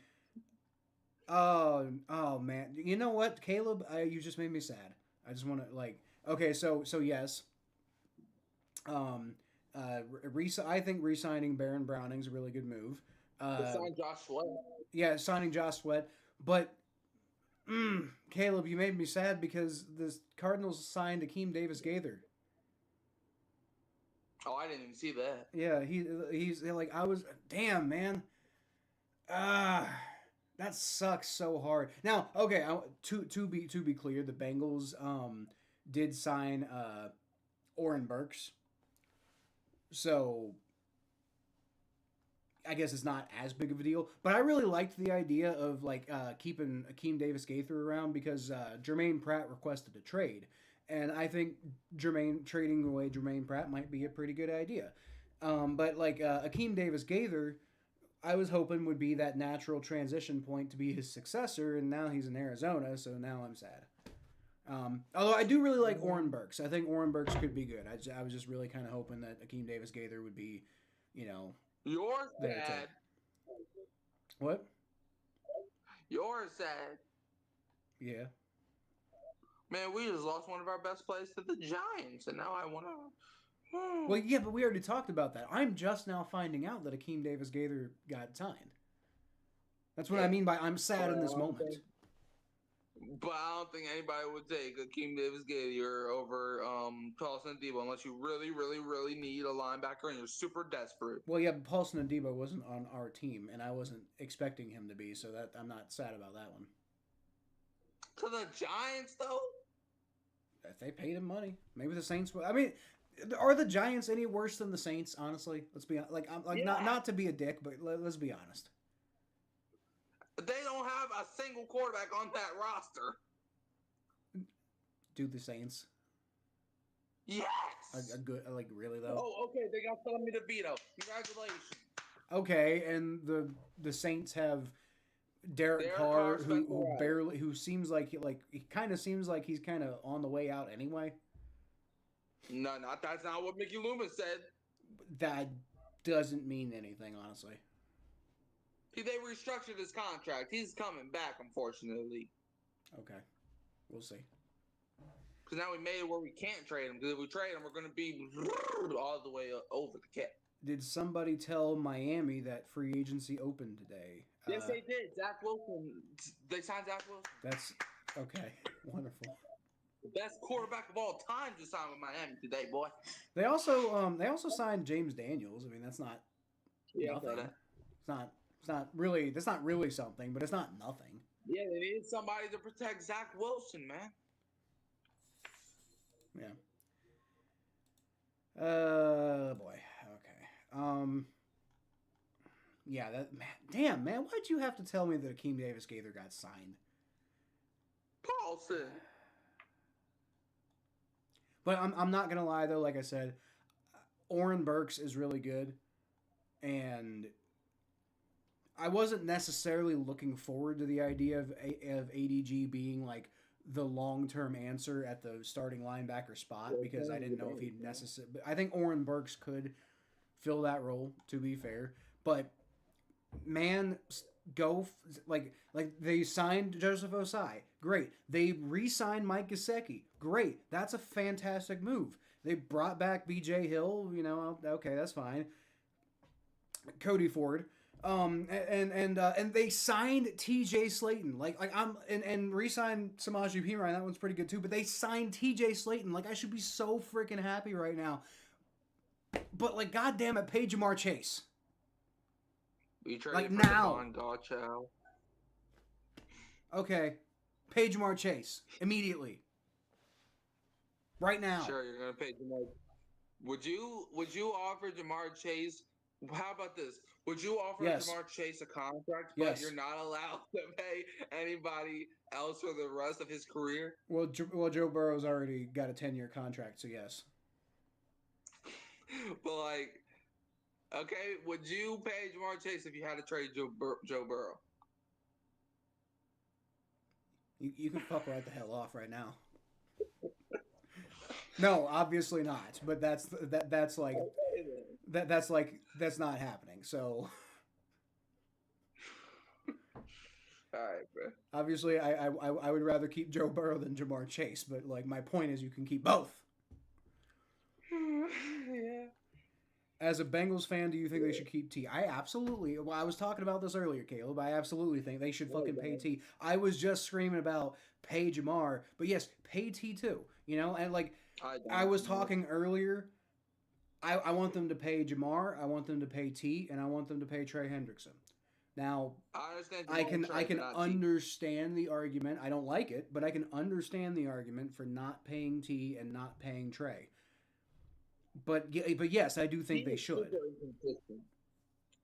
man. You know what, Caleb? You just made me sad. I just want to, like... Okay, so yes. I think re-signing Baron Browning's a really good move. Signing Josh Sweat. Yeah, signing Josh Sweat. But, Caleb, you made me sad because the Cardinals signed Akeem Davis-Gaither. Oh, I didn't even see that. Yeah, he's like, I was... Damn, man. That sucks so hard. Now, okay, to be clear, the Bengals did sign Oren Burks. So, I guess it's not as big of a deal. But I really liked the idea of like keeping Akeem Davis-Gaither around because Jermaine Pratt requested a trade. And I think trading away Jermaine Pratt might be a pretty good idea. But like Akeem Davis-Gaither, I was hoping would be that natural transition point to be his successor. And now he's in Arizona, so now I'm sad. Although I do really like Oren Burks. I think Oren Burks could be good. I was just really kind of hoping that Akeem Davis-Gaither would be, You're sad. What? You're sad. Yeah. Man, we just lost one of our best players to the Giants, and now I want to... Well, yeah, but we already talked about that. I'm just now finding out that Akeem Davis-Gaither got signed. That's what I mean by I'm sad in this moment. But I don't think anybody would take Akeem Davis-Gaither over Paulson Adebo unless you really, really, really need a linebacker and you're super desperate. Well, yeah, but Paulson Adebo wasn't on our team, and I wasn't expecting him to be, so that I'm not sad about that one. To the Giants, though? If they paid him money, maybe the Saints. I mean, are the Giants any worse than the Saints? Honestly, let's be like, not to be a dick, but let's be honest. They don't have a single quarterback on that roster. Do the Saints? Yes. A good, like, really though? Oh, okay. They got Tommy DeVito. Congratulations. Okay, and the Saints have Derek Carr, who seems like he kind of seems like he's kind of on the way out anyway. No, that's not what Mickey Loomis said. That doesn't mean anything, honestly. They restructured his contract. He's coming back, unfortunately. Okay. We'll see. Because now we made it where we can't trade him. Because if we trade him, we're going to be all the way over the cap. Did somebody tell Miami that free agency opened today? Yes, they did. Zach Wilson. They signed Zach Wilson. That's okay. Wonderful. The best quarterback of all time just signed with Miami today, boy. They also signed James Daniels. I mean, that's not nothing. It's not really. That's not really something, but it's not nothing. Yeah, they needed somebody to protect Zach Wilson, man. Yeah. Boy. Okay. Yeah. That man. Damn, man. Why'd you have to tell me that Akeem Davis Gaither got signed? Paulson. But I'm not gonna lie though. Like I said, Oren Burks is really good, and I wasn't necessarily looking forward to the idea of ADG being like the long-term answer at the starting linebacker spot because I didn't know if he'd necessarily. I think Oren Burks could fill that role, to be fair. But man, like they signed Joseph Osai, great. They re-signed Mike Gesicki, great. That's a fantastic move. They brought back B.J. Hill, okay, that's fine. Cody Ford. And they signed T.J. Slayton, and re-signed Samaje Perine. That one's pretty good too. But they signed T.J. Slayton. Like, I should be so freaking happy right now. But like, goddamn it, pay Jamar Chase. We like now. Okay, pay Jamar Chase immediately. Right now. Sure, you're gonna pay Jamar. Would you offer Jamar Chase? How about this? Would you offer Jamar Chase a contract, but you're not allowed to pay anybody else for the rest of his career? Well, Joe Burrow's already got a 10-year contract, so yes. But like, okay, would you pay Jamar Chase if you had to trade Joe Burrow? You can fuck right the hell off right now. No, obviously not. But that's not happening. So, all right, bro. Obviously, I would rather keep Joe Burrow than Jamar Chase. But like, my point is, you can keep both. Yeah. As a Bengals fan, do you think they should keep T? I absolutely. Well, I was talking about this earlier, Caleb. I absolutely think they should fucking pay T. I was just screaming about pay Jamar, but yes, pay T too. And like I was talking earlier. I want them to pay Jamar. I want them to pay T, and I want them to pay Trey Hendrickson. Now, I can understand the argument. I don't like it, but I can understand the argument for not paying T and not paying Trey. But yes, I do think they should.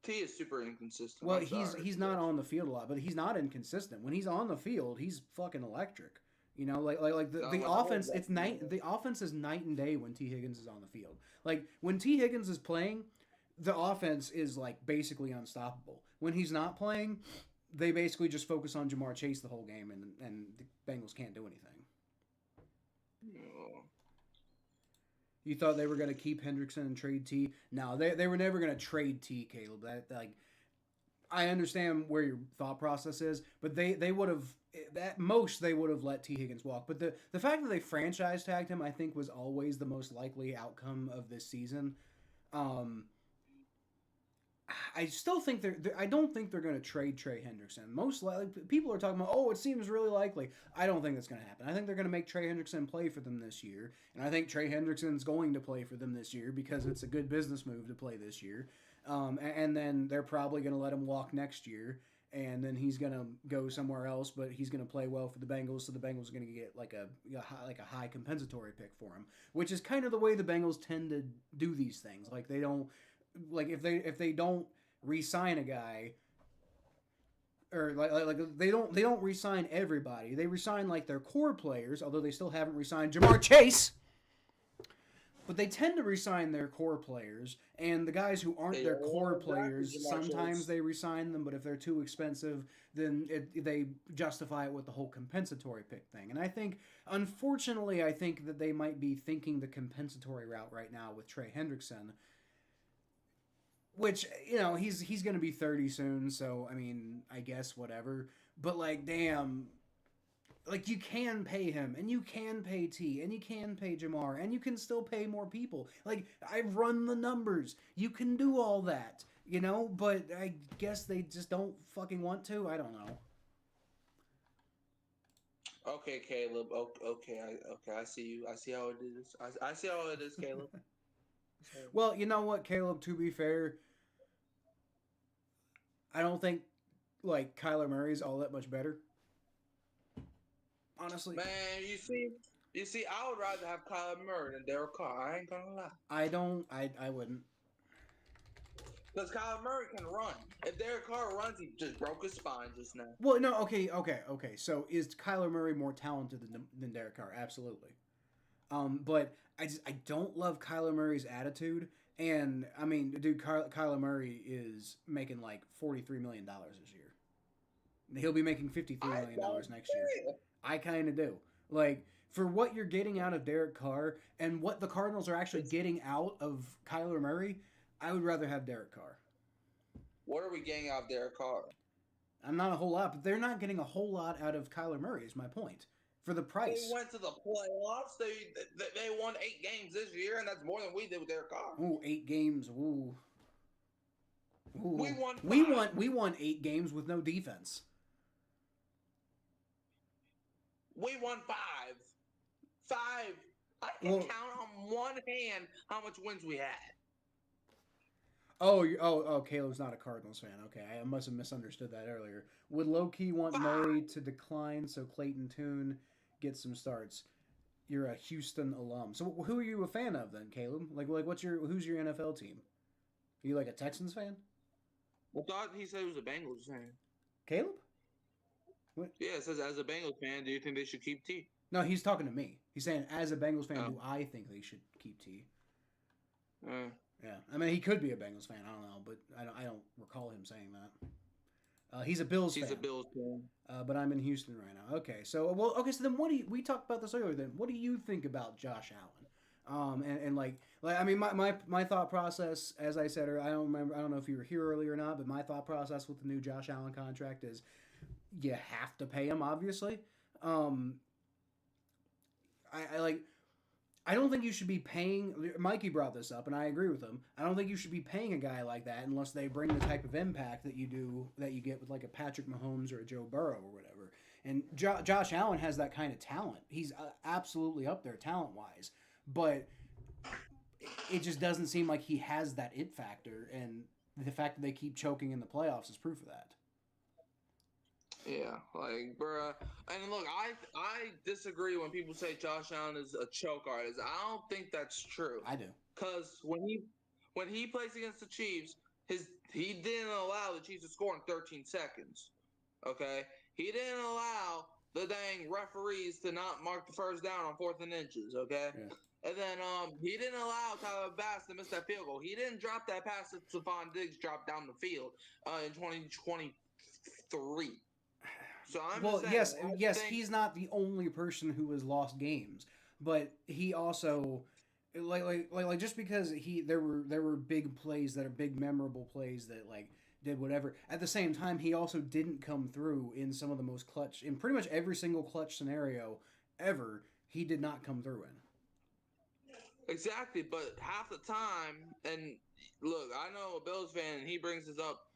T is super inconsistent. Well, he's not on the field a lot, but he's not inconsistent. When he's on the field, he's fucking electric. The offense. The offense is night and day when T. Higgins is on the field. Like when T. Higgins is playing, the offense is like basically unstoppable. When he's not playing, they basically just focus on Jamar Chase the whole game, and the Bengals can't do anything. Oh. You thought they were going to keep Hendrickson and trade T? No, they were never going to trade T, Caleb. I understand where your thought process is, but they would have at most they would have let T. Higgins walk. But the fact that they franchise tagged him, I think, was always the most likely outcome of this season. I still think I don't think they're going to trade Trey Hendrickson. Most likely, people are talking about, oh, it seems really likely. I don't think that's going to happen. I think they're going to make Trey Hendrickson play for them this year, and I think Trey Hendrickson's going to play for them this year because it's a good business move to play this year. And then they're probably going to let him walk next year, and then he's going to go somewhere else, but he's going to play well for the Bengals, so the Bengals are going to get like a high compensatory pick for him, which is kind of the way the Bengals tend to do these things. Like they don't. Like if they don't re-sign a guy, or they don't re-sign everybody. They re-sign like their core players, although they still haven't re-signed Jamar Chase. But they tend to re-sign their core players, and the guys who aren't their core players, sometimes they re-sign them, but if they're too expensive, then they justify it with the whole compensatory pick thing. And I think, unfortunately, that they might be thinking the compensatory route right now with Trey Hendrickson. Which, he's going to be 30 soon, so, I mean, I guess whatever. But, like, damn, like you can pay him, and you can pay T, and you can pay Jamar, and you can still pay more people. Like I've run the numbers. You can do all that, you know. But I guess they just don't fucking want to. I don't know. Okay, Caleb. Okay, I see you. I see how it is. I see how it is, Caleb. Well, you know what, Caleb? To be fair, I don't think like Kyler Murray's all that much better. Honestly, Man, you see, I would rather have Kyler Murray than Derek Carr. I ain't gonna lie. I don't. I wouldn't. Because Kyler Murray can run. If Derek Carr runs, he just broke his spine just now. Well, no. Okay. So is Kyler Murray more talented than Derek Carr? Absolutely. But I don't love Kyler Murray's attitude. And I mean, dude, Kyler Murray is making like $43 million this year. He'll be making $53 million next year. I kind of do. Like for what you're getting out of Derek Carr and what the Cardinals are actually getting out of Kyler Murray, I would rather have Derek Carr. What are we getting out of Derek Carr? I'm not a whole lot, but they're not getting a whole lot out of Kyler Murray. Is my point. For the price. They went to the playoffs. They won 8 games this year, and that's more than we did with Derek Carr. Ooh, 8 games. Ooh. We won 5. We won 8 games with no defense. We won 5. 5. I can count on one hand how much wins we had. Oh, Caleb's not a Cardinals fan. Okay, I must have misunderstood that earlier. Would low-key want Murray to decline so Clayton Tune gets some starts? You're a Houston alum. So who are you a fan of then, Caleb? Like who's your NFL team? Are you like a Texans fan? I thought he said he was a Bengals fan. Caleb? What? Yeah, it says as a Bengals fan, do you think they should keep T? No, he's talking to me. He's saying as a Bengals fan, do I think they should keep T? Yeah, I mean he could be a Bengals fan. I don't know, but I don't recall him saying that. He's a Bills fan. He's a Bills fan. But I'm in Houston right now. Okay, so then we talked about this earlier. Then what do you think about Josh Allen? And like I mean my thought process, as I said, I don't know if you were here earlier or not, but my thought process with the new Josh Allen contract is you have to pay him, obviously. I don't think you should be paying. Mikey brought this up, and I agree with him. I don't think you should be paying a guy like that unless they bring the type of impact that you get with like a Patrick Mahomes or a Joe Burrow or whatever. And Josh Allen has that kind of talent. He's absolutely up there talent wise, but it just doesn't seem like he has that it factor. And the fact that they keep choking in the playoffs is proof of that. Yeah, like, bruh. And look, I disagree when people say Josh Allen is a choke artist. I don't think that's true. I do. Because when he plays against the Chiefs, he didn't allow the Chiefs to score in 13 seconds. Okay? He didn't allow the dang referees to not mark the first down on 4th and inches, okay? Yeah. And then he didn't allow Tyler Bass to miss that field goal. He didn't drop that pass that Stephon Diggs dropped down the field in 2023. So I'm saying, yes, he's not the only person who has lost games, but he also like just because there were big plays that are big memorable plays that like did whatever. At the same time, he also didn't come through in some of the most clutch in pretty much every single clutch scenario ever. He did not come through in. Exactly, but half the time, and look, I know a Bills fan, and he brings this up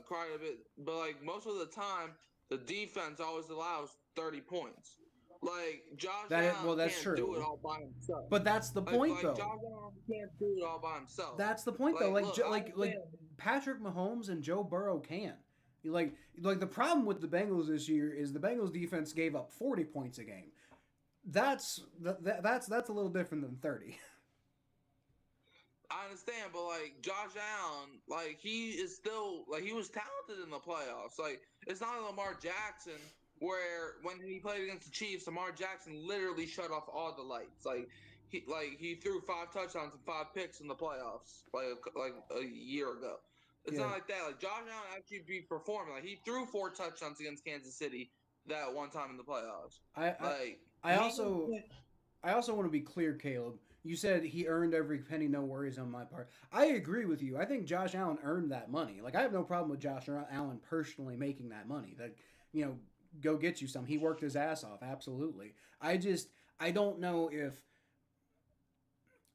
quite a bit, but like most of the time, the defense always allows 30 points. Like Josh Allen can't do it all by himself. But that's the point, though. Josh Allen can't do it all by himself. That's the point, though. Like Patrick Mahomes and Joe Burrow can. Like the problem with the Bengals this year is the Bengals defense gave up 40 points a game. That's a little different than 30. I understand, but like Josh Allen, like he is still like he was talented in the playoffs. Like it's not Lamar Jackson where when he played against the Chiefs, Lamar Jackson literally shut off all the lights. Like he threw 5 touchdowns and 5 picks in the playoffs like a year ago. It's not like that. Like Josh Allen actually be performing. Like he threw 4 touchdowns against Kansas City that one time in the playoffs. I also want to be clear, Caleb. You said he earned every penny, no worries on my part. I agree with you. I think Josh Allen earned that money. Like I have no problem with Josh Allen personally making that money. Like go get you some. He worked his ass off, absolutely. I don't know if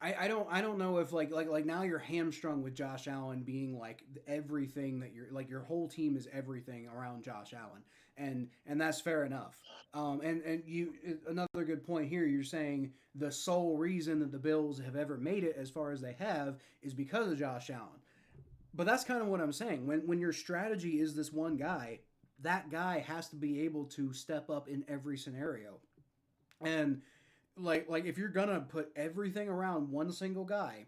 I don't know if like now you're hamstrung with Josh Allen being like everything that you're like your whole team is everything around Josh Allen, and that's fair enough. And you another good point here. You're saying the sole reason that the Bills have ever made it as far as they have is because of Josh Allen. But that's kind of what I'm saying. When your strategy is this one guy, that guy has to be able to step up in every scenario. And like if you're gonna put everything around one single guy,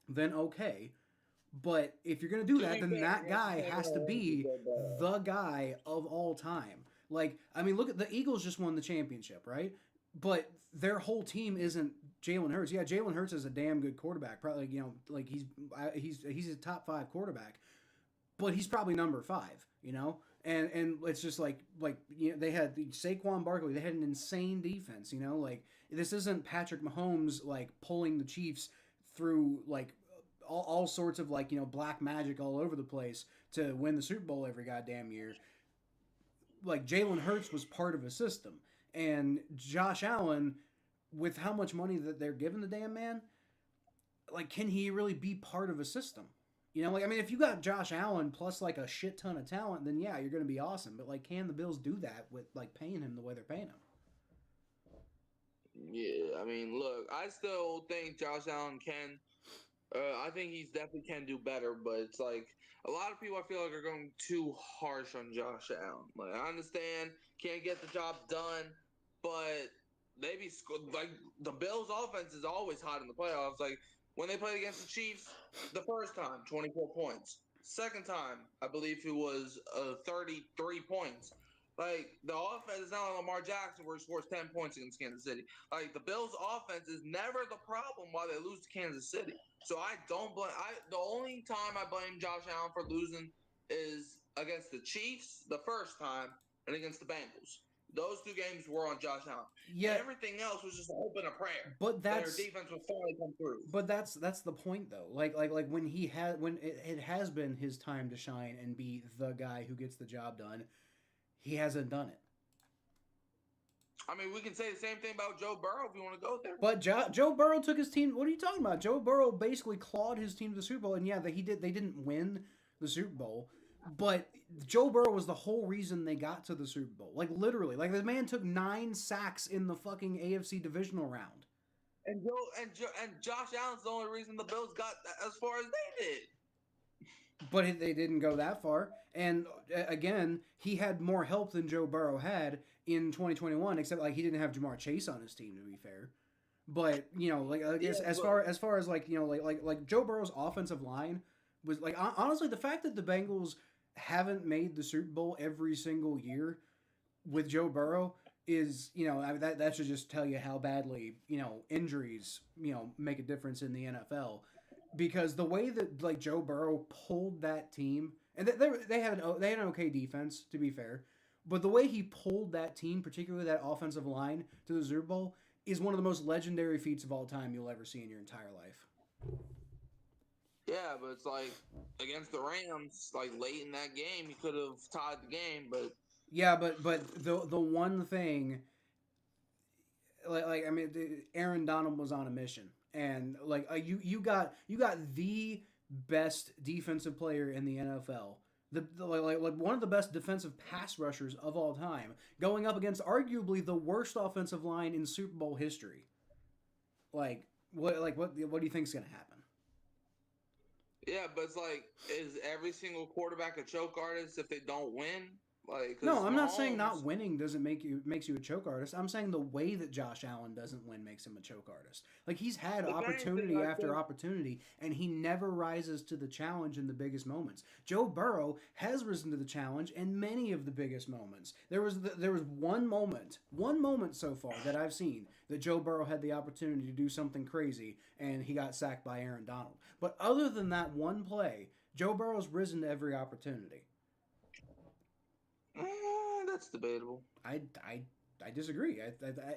then okay. But if you're gonna do To that, be then fair, that you have to guy take has to away the be Joe Burrow. the guy of all time. Like, I mean, look at the Eagles just won the championship, right? But their whole team isn't Jalen Hurts. Yeah, Jalen Hurts is a damn good quarterback. Probably, like he's a top five quarterback, but he's probably number five. And it's just they had Saquon Barkley. They had an insane defense. Like this isn't Patrick Mahomes like pulling the Chiefs through like all sorts of like black magic all over the place to win the Super Bowl every goddamn year. Like Jalen Hurts was part of a system, and Josh Allen, with how much money that they're giving the damn man, like can he really be part of a system? Like I mean, if you got Josh Allen plus like a shit ton of talent, then yeah, you're gonna be awesome. But like, can the Bills do that with like paying him the way they're paying him? Yeah, I mean, look, I still think Josh Allen can. I think he's definitely can do better, but it's like a lot of people I feel like are going too harsh on Josh Allen. Like I understand can't get the job done, but they be like the Bills' offense is always hot in the playoffs. Like when they played against the Chiefs the first time, 24 points. Second time, I believe it was 33 points. Like the offense is not like Lamar Jackson where he scores 10 points against Kansas City. Like the Bills' offense is never the problem while they lose to Kansas City. So I don't blame. The only time I blame Josh Allen for losing is against the Chiefs the first time and against the Bengals. Those two games were on Josh Allen. Yeah, Everything else was just a hope and a prayer but that their that's defense would finally come through. but that's the point though. Like when it has been his time to shine and be the guy who gets the job done, he hasn't done it. I mean, we can say the same thing about Joe Burrow if you want to go there. But Joe Burrow took his team. What are you talking about? Joe Burrow basically clawed his team to the Super Bowl, and yeah, he did. They didn't win the Super Bowl, but Joe Burrow was the whole reason they got to the Super Bowl. Like literally, like the man took 9 sacks in the fucking AFC divisional round. And Josh Allen's the only reason the Bills got as far as they did. But they didn't go that far. And again, he had more help than Joe Burrow had in 2021, except like he didn't have Jamar Chase on his team, to be fair. But like I guess Yeah, as far as like like Joe Burrow's offensive line was like honestly the fact that the Bengals haven't made the Super Bowl every single year with Joe Burrow is that should just tell you how badly injuries make a difference in the NFL because the way that like Joe Burrow pulled that team and they had an okay defense to be fair, but the way he pulled that team, particularly that offensive line, to the Super Bowl is one of the most legendary feats of all time you'll ever see in your entire life. yeah, but it's like against the Rams, like late in that game, he could have tied the game, but Yeah, but the one thing like I mean Aaron Donald was on a mission and like you got the best defensive player in the NFL. Like one of the best defensive pass rushers of all time, going up against arguably the worst offensive line in Super Bowl history. What do you think is going to happen? yeah, but it's like, is every single quarterback a choke artist if they don't win? Like, because No, I'm not saying Mahomes, not winning doesn't makes you a choke artist. I'm saying the way that Josh Allen doesn't win makes him a choke artist. Like he's had if anything, opportunity I after think, opportunity, and he never rises to the challenge in the biggest moments. Joe Burrow has risen to the challenge in many of the biggest moments. There was one moment so far that I've seen that Joe Burrow had the opportunity to do something crazy, and he got sacked by Aaron Donald. But other than that one play, Joe Burrow's risen to every opportunity. that's debatable. I disagree.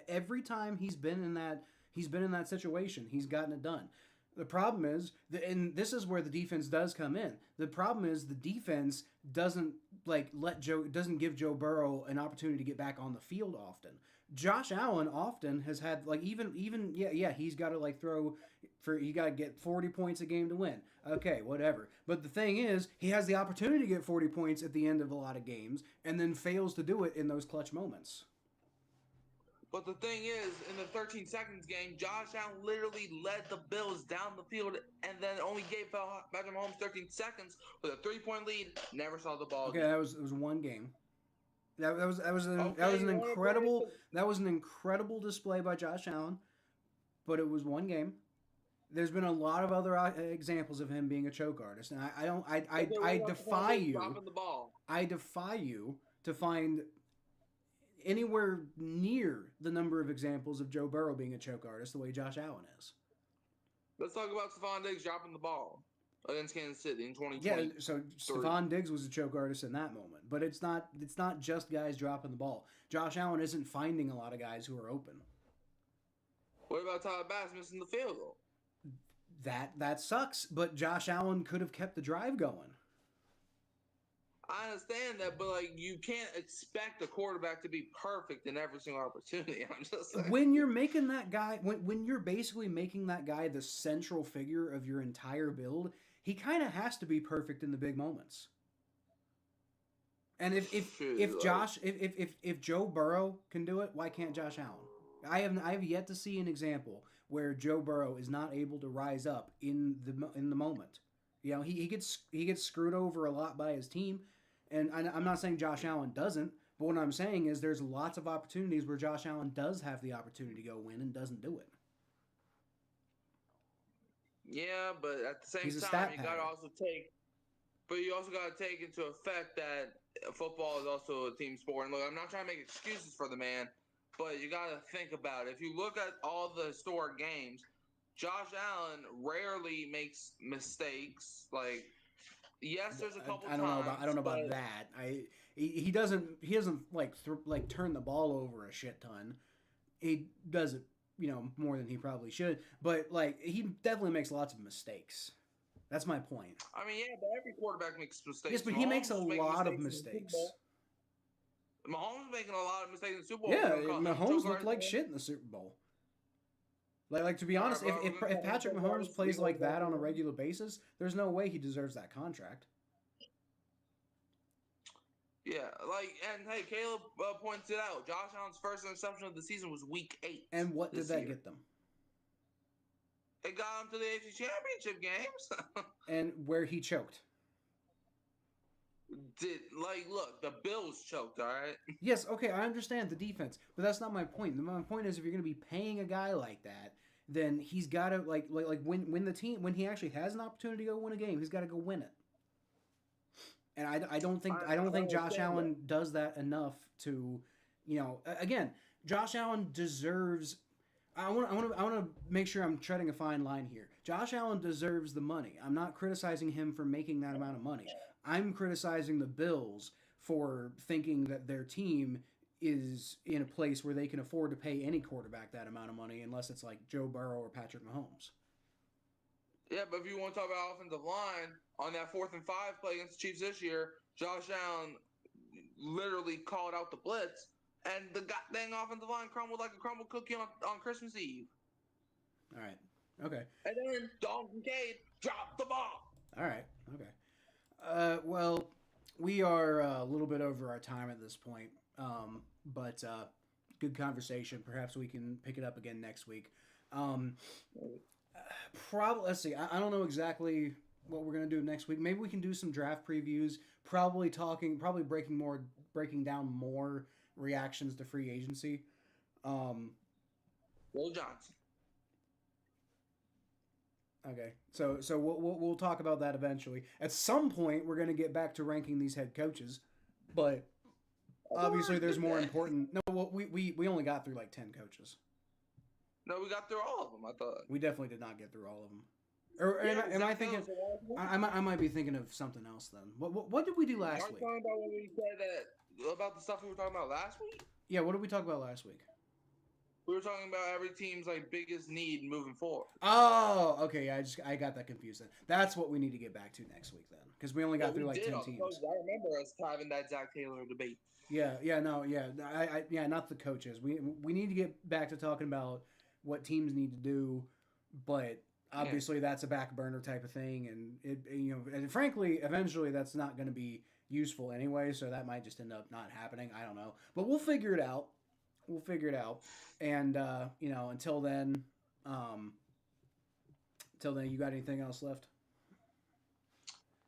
Every time he's been in that situation, he's gotten it done. The problem is, and this is where the defense does come in. The problem is the defense doesn't doesn't give Joe Burrow an opportunity to get back on the field often. Josh Allen often has had even he's got to throw for he got to get 40 points a game to win. Okay, whatever. But the thing is, he has the opportunity to get 40 points at the end of a lot of games and then fails to do it in those clutch moments. But the thing is, in the 13 seconds game, Josh Allen literally led the Bills down the field and then only gave Patrick Mahomes 13 seconds with a 3-point lead. Never saw the ball. Okay, it was one game. That was an incredible display by Josh Allen, but it was one game. There's been a lot of other examples of him being a choke artist, and I defy you. I defy you to find anywhere near the number of examples of Joe Burrow being a choke artist the way Josh Allen is. Let's talk about Stephon Diggs dropping the ball against Kansas City in 2020. Yeah, so Stephon Diggs was a choke artist in that moment, but it's not just guys dropping the ball. Josh Allen isn't finding a lot of guys who are open. What about Tyler Bass missing the field goal? That sucks, but Josh Allen could have kept the drive going. I understand that, but you can't expect a quarterback to be perfect in every single opportunity. I'm just saying. When you're making that guy, when you're basically making that guy the central figure of your entire build, he kind of has to be perfect in the big moments. And if Joe Burrow can do it, why can't Josh Allen? I have yet to see an example where Joe Burrow is not able to rise up in the moment. You know, he gets screwed over a lot by his team. And I'm not saying Josh Allen doesn't, but what I'm saying is there's lots of opportunities where Josh Allen does have the opportunity to go win and doesn't do it. Yeah, but at the same time, you also got to take into effect that football is also a team sport. And look, I'm not trying to make excuses for the man, but you got to think about it. If you look at all the historic games, Josh Allen rarely makes mistakes. Yes, there's a couple times. I don't know about that. He doesn't turn the ball over a shit ton. He does it, more than he probably should. But he definitely makes lots of mistakes. That's my point. I mean, yeah, but every quarterback makes mistakes. Yes, but he makes a lot of mistakes. Mahomes making a lot of mistakes in the Super Bowl. Yeah, Mahomes looked like shit in the Super Bowl. To be honest, if Patrick Mahomes plays like that on a regular basis, there's no way he deserves that contract. Yeah, and hey, Caleb points it out. Josh Allen's first interception of the season was Week 8. And what did that get them? It got him to the AFC Championship games. And where he choked. Look, the Bills choked, all right? Yes, okay, I understand the defense, but that's not my point. My point is, if you're going to be paying a guy like that, then he's got to when he actually has an opportunity to go win a game, he's got to go win it. And I don't think Josh Allen does that enough to, again, Josh Allen deserves. I want to make sure I'm treading a fine line here. Josh Allen deserves the money. I'm not criticizing him for making that amount of money. I'm criticizing the Bills for thinking that their team is in a place where they can afford to pay any quarterback that amount of money unless it's like Joe Burrow or Patrick Mahomes. Yeah, but if you want to talk about offensive line, on that 4th and 5 play against the Chiefs this year, Josh Allen literally called out the blitz, and the goddamn offensive line crumbled like a crumbled cookie on Christmas Eve. All right. Okay. And then Dalton Kincaid dropped the ball. All right. Okay. Well, we are a little bit over our time at this point, but good conversation. Perhaps we can pick it up again next week. Probably. Let's see. I don't know exactly what we're gonna do next week. Maybe we can do some draft previews. Probably breaking down more reactions to free agency. Will Johnson. Okay, so we'll talk about that eventually. At some point, we're going to get back to ranking these head coaches, but obviously there's more important. No, well, we only got through 10 coaches. No, we got through all of them. I thought we definitely did not get through all of them. Or am I thinking? I might be thinking of something else then. What did we do last week? Talking about when we said that about the stuff we were talking about last week. Yeah, what did we talk about last week? We were talking about every team's like biggest need moving forward. Oh, okay. Yeah, I got that confused. Then that's what we need to get back to next week then, because we only got through like 10 teams. I remember us having that Zach Taylor debate. Yeah, no, yeah, yeah, not the coaches. We need to get back to talking about what teams need to do, but obviously that's a back burner type of thing, and and frankly, eventually that's not going to be useful anyway, so that might just end up not happening. I don't know, but we'll figure it out. We'll figure it out, and um, until then, you got anything else left?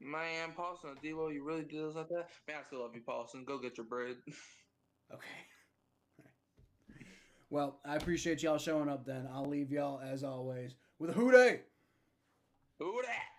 Man, Paulson, Debo, you really did us like that? Man, I still love you, Paulson. Go get your bread. Okay. Well, I appreciate y'all showing up then. I'll leave y'all, as always, with a hoo-day! Who that?